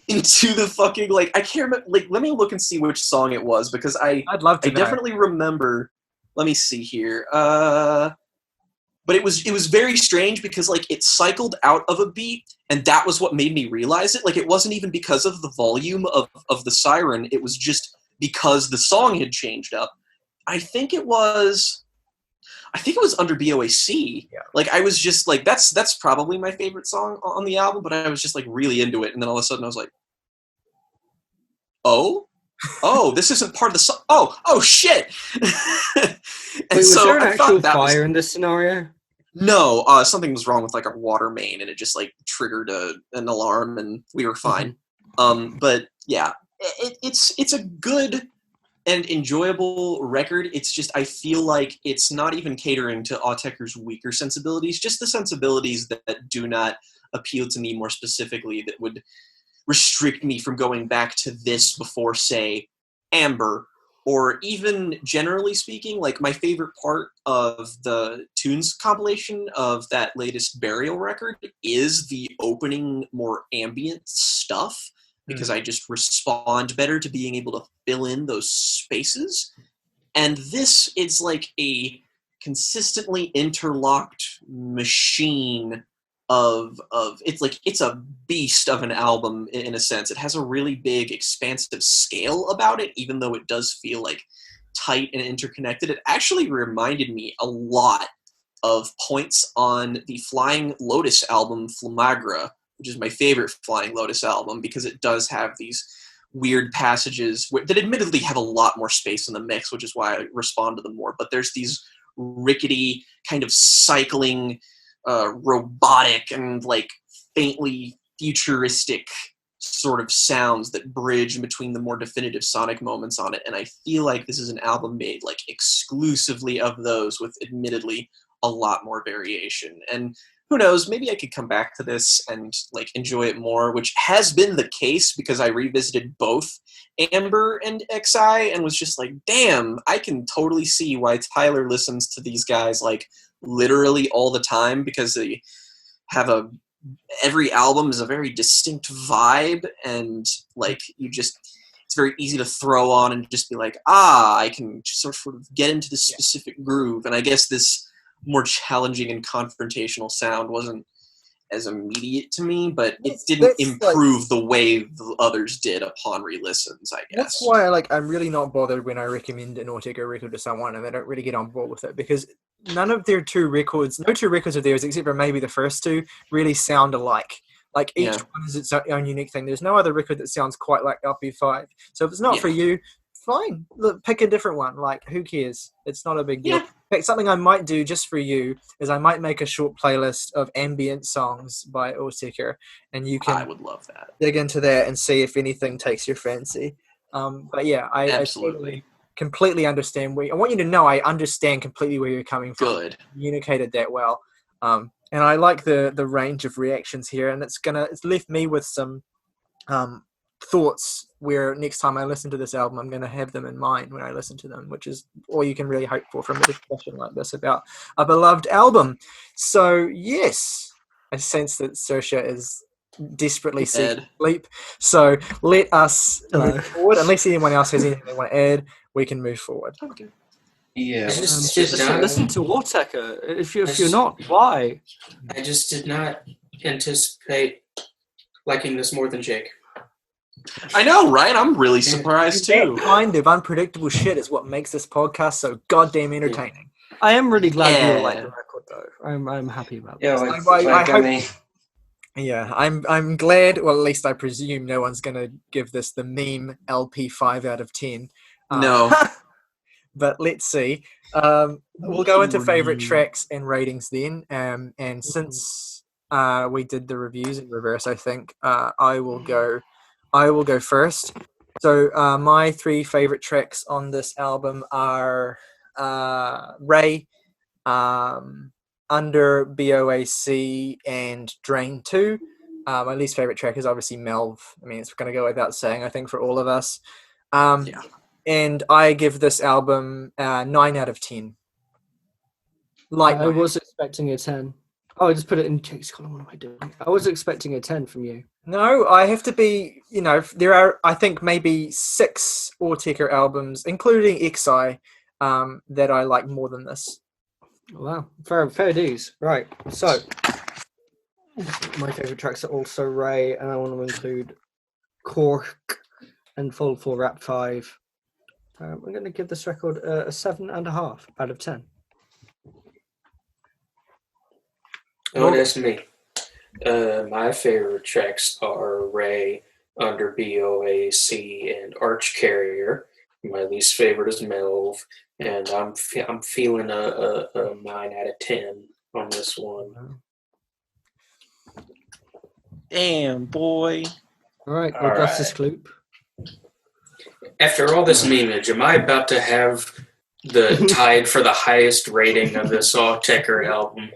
into the fucking, like, I can't remember, like, let me look and see which song it was, because I'd love to know. definitely remember, let me see here, but it was very strange because, like, it cycled out of a beat, and that was what made me realize it. Like, it wasn't even because of the volume of the siren, it was just because the song had changed up. I think it was Under BOAC. Yeah. Like, I was just like, that's probably my favorite song on the album, but I was just like really into it, and then all of a sudden I was like, oh, this isn't part of the song. Oh shit. And Wait, was there an I actual thought fire in this scenario? No, something was wrong with like our water main, and it just like triggered an alarm, and we were fine. But yeah, it's a good and enjoyable record. It's just, I feel like it's not even catering to Autechre's weaker sensibilities, just the sensibilities that do not appeal to me more specifically, that would restrict me from going back to this before, say, Amber, or even generally speaking, like my favorite part of the Tunes compilation of that latest Burial record is the opening more ambient stuff, because I just respond better to being able to fill in those spaces. And this is like a consistently interlocked machine of it's a beast of an album in a sense. It has a really big, expansive scale about it, even though it does feel like tight and interconnected. It actually reminded me a lot of points on the Flying Lotus album, Flamagra, which is my favorite Flying Lotus album, because it does have these weird passages that admittedly have a lot more space in the mix, which is why I respond to them more. But there's these rickety, kind of cycling, robotic and like faintly futuristic sort of sounds that bridge between the more definitive sonic moments on it. And I feel like this is an album made like exclusively of those, with admittedly a lot more variation. And who knows, maybe I could come back to this and like enjoy it more, which has been the case because I revisited both Amber and XI and was just like, damn, I can totally see why Tyler listens to these guys like literally all the time, because they have every album is a very distinct vibe, and like it's very easy to throw on and just be like, I can sort of get into this specific groove. And I guess this more challenging and confrontational sound wasn't as immediate to me, but it didn't improve the way the others did upon re-listens, I guess. That's why I'm really not bothered when I recommend an Autechre record to someone and they don't really get on board with it, because no two records of theirs, except for maybe the first two, really sound alike. Like each one is its own unique thing. There's no other record that sounds quite like LP5. So if it's not for you, fine. Look, pick a different one. Like, who cares? It's not a big deal. In fact, something I might do just for you is I might make a short playlist of ambient songs by Autechre, and you can I would love that. dig into that and see if anything takes your fancy. But yeah, I totally, completely understand I want you to know I understand completely where you're coming from. Good. You communicated that well. And I like the range of reactions here, and it's left me with some thoughts where next time I listen to this album, I'm going to have them in mind when I listen to them, which is all you can really hope for from a discussion like this about a beloved album. So yes, I sense that Saoirse is desperately seeking Dead. sleep. So let us Hello. move forward. Unless anyone else has anything they want to add, we can move forward. Okay. Yeah, Listen to Autechre. If you're not, why? I just did not anticipate liking this more than Jake. I know, right? I'm really surprised too. That kind of unpredictable shit is what makes this podcast so goddamn entertaining. I am really glad you Yeah. all like the record, though. I'm happy about Yeah, this. I hope- mean, Yeah, I'm glad. Well, at least I presume no one's gonna give this the meme LP5 out of 10. No. But let's see. We'll go into favorite tracks and ratings then. And since we did the reviews in reverse, I think I will go first. So my 3 favorite tracks on this album are Ray, Under BOAC, and Drain 2. My least favorite track is obviously Melv. I mean, it's going to go without saying, I think, for all of us. Yeah. And I give this album 9 out of 10. Light I 9. was expecting a 10. Oh, I just put it in Jake's column. What am I doing? I was expecting a 10 from you. No, I have to be, there are, I think, maybe 6 Autechre albums, including XI, that I like more than this. Wow, fair dues. Right, so my favourite tracks are also Ray, and I want to include Cork and Fold 4 Rap 5. I'm going to give this record a 7.5 out of 10. Oh, that's me. My favorite tracks are Ray, Under BOAC, and Arch Carrier. My least favorite is Melv, and I'm feeling a 9 out of 10 on this one. Damn, boy. All right, All Augustus right. Kloop. After all this memeage, am I about to have the tied for the highest rating of this Autechre album?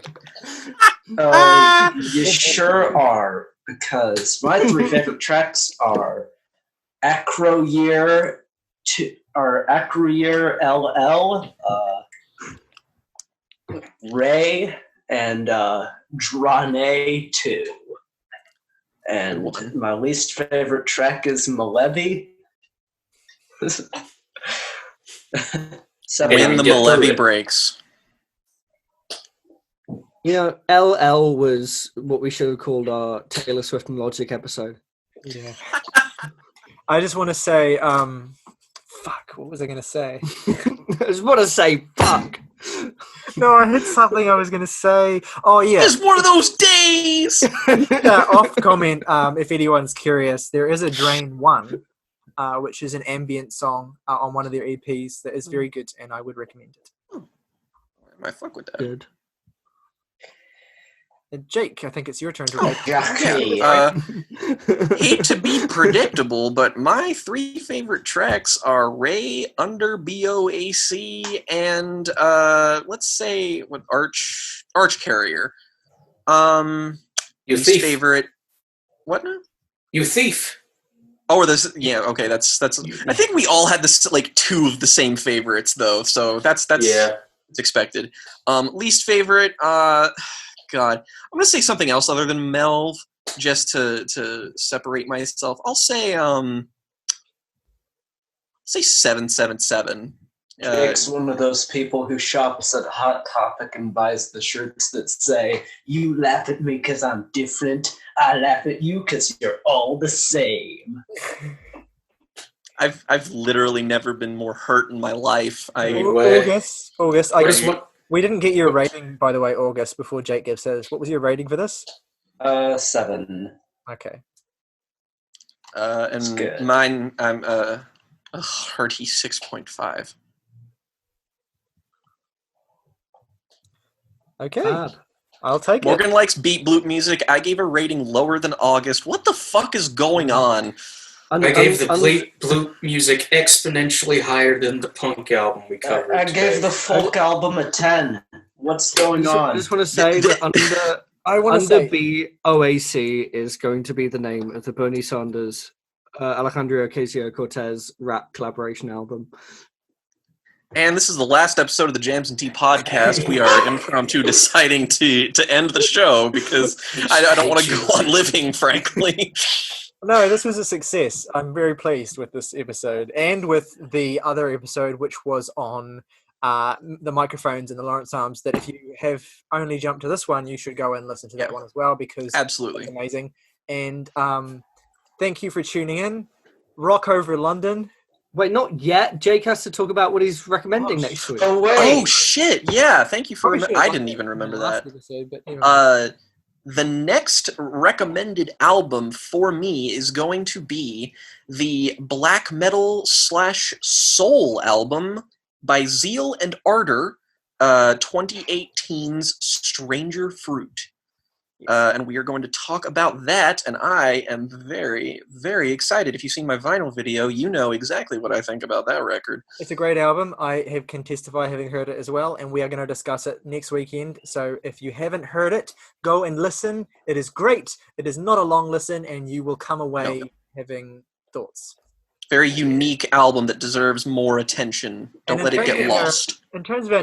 you sure are, because my 3 favorite tracks are Acroyear LL, Ray, and Drane 2. And my least favorite track is Malevi. When the Malevi breaks. LL was what we should have called our Taylor Swift and Logic episode. Yeah. I just want to say, fuck, what was I going to say? I just want to say, fuck. No, I had something I was going to say. Oh, yeah. It's one of those days! Off comment, if anyone's curious, there is a Drain 1, which is an ambient song on one of their EPs that is very good, and I would recommend it. I fuck with that. Good. Jake, I think it's your turn to Oh, hate to be predictable, but my 3 favorite tracks are Ray, Under BOAC, and let's say what Arch Carrier. You least thief. Favorite. What now? You thief. Oh, this. Yeah, okay. That's. I think we all had this 2 of the same favorites though, so that's Yeah. it's expected. Least favorite. God, I'm gonna say something else other than Melv, just to separate myself. I'll say 777. Jake's one of those people who shops at Hot Topic and buys the shirts that say, "You laugh at me because I'm different. I laugh at you because you're all the same." I've literally never been more hurt in my life. August. We didn't get your What? rating, by the way, August, before Jake gives his. What was your rating for this? 7. Okay. And good. mine, I'm hearty 6.5. Okay. Fab. I'll take Morgan it. likes beat bloop music. I gave a rating lower than August. What the fuck is going on? I gave the bloop music exponentially higher than the punk album we covered. I gave today. the folk album a 10. What's going on? I just want to say that Under BOAC is going to be the name of the Bernie Sanders, Alejandro Ocasio-Cortez rap collaboration album. And this is the last episode of the Jams and Tea podcast. We are impromptu deciding to end the show because I don't want to go on living, frankly. No, this was a success. I'm very pleased with this episode and with the other episode, which was on the microphones and the Lawrence arms. That if you have only jumped to this one, you should go and listen to that one as well because absolutely it's amazing. And thank you for tuning in. Rock over London. Wait, not yet. Jake has to talk about what he's recommending next week. Oh, wait. Oh, shit. Yeah, thank you for... I didn't even remember that. Episode, but anyway. The next recommended album for me is going to be the black metal / soul album by Zeal and Ardor, 2018's Stranger Fruit. And we are going to talk about that, and I am very, very excited. If you've seen my vinyl video, you know exactly what I think about that record. It's a great album. I can testify having heard it as well, and we are going to discuss it next weekend. So if you haven't heard it, go and listen. It is great. It is not a long listen, and you will come away having thoughts. Very unique album that deserves more attention. Don't let it get lost. In terms of our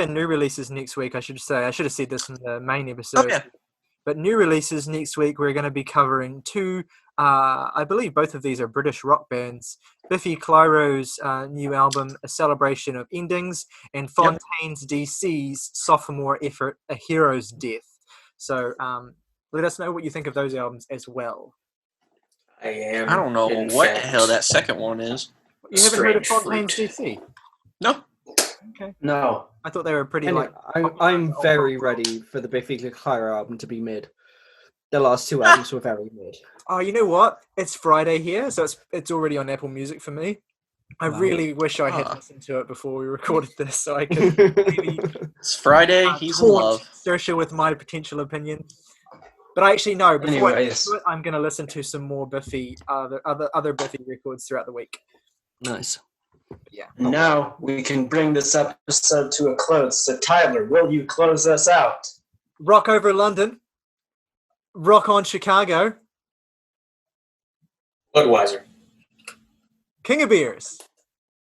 new releases next week, I should have said this in the main episode. Okay. But new releases next week, we're going to be covering two. I believe both of these are British rock bands. Biffy Clyro's new album, A Celebration of Endings, and Fontaine's DC's sophomore effort, A Hero's Death. So let us know what you think of those albums as well. I don't know what the hell that second one is. You haven't heard of Fontaine's DC? No. Okay. No. I thought they were pretty I'm very ready for the Biffy Clyro album to be mid. The last two albums were very mid. Oh, you know what? It's Friday here, so it's already on Apple Music for me. I really wish I had listened to it before we recorded this, so I could really. It's Friday. He's in love. Saoirse with my potential opinion. But I actually know before I get to it, I'm going to listen to some more Biffy, other Biffy records throughout the week. Nice. Yeah. Now we can bring this episode to a close. So Tyler, will you close us out? Rock over London. Rock on Chicago. Budweiser. King of Beers.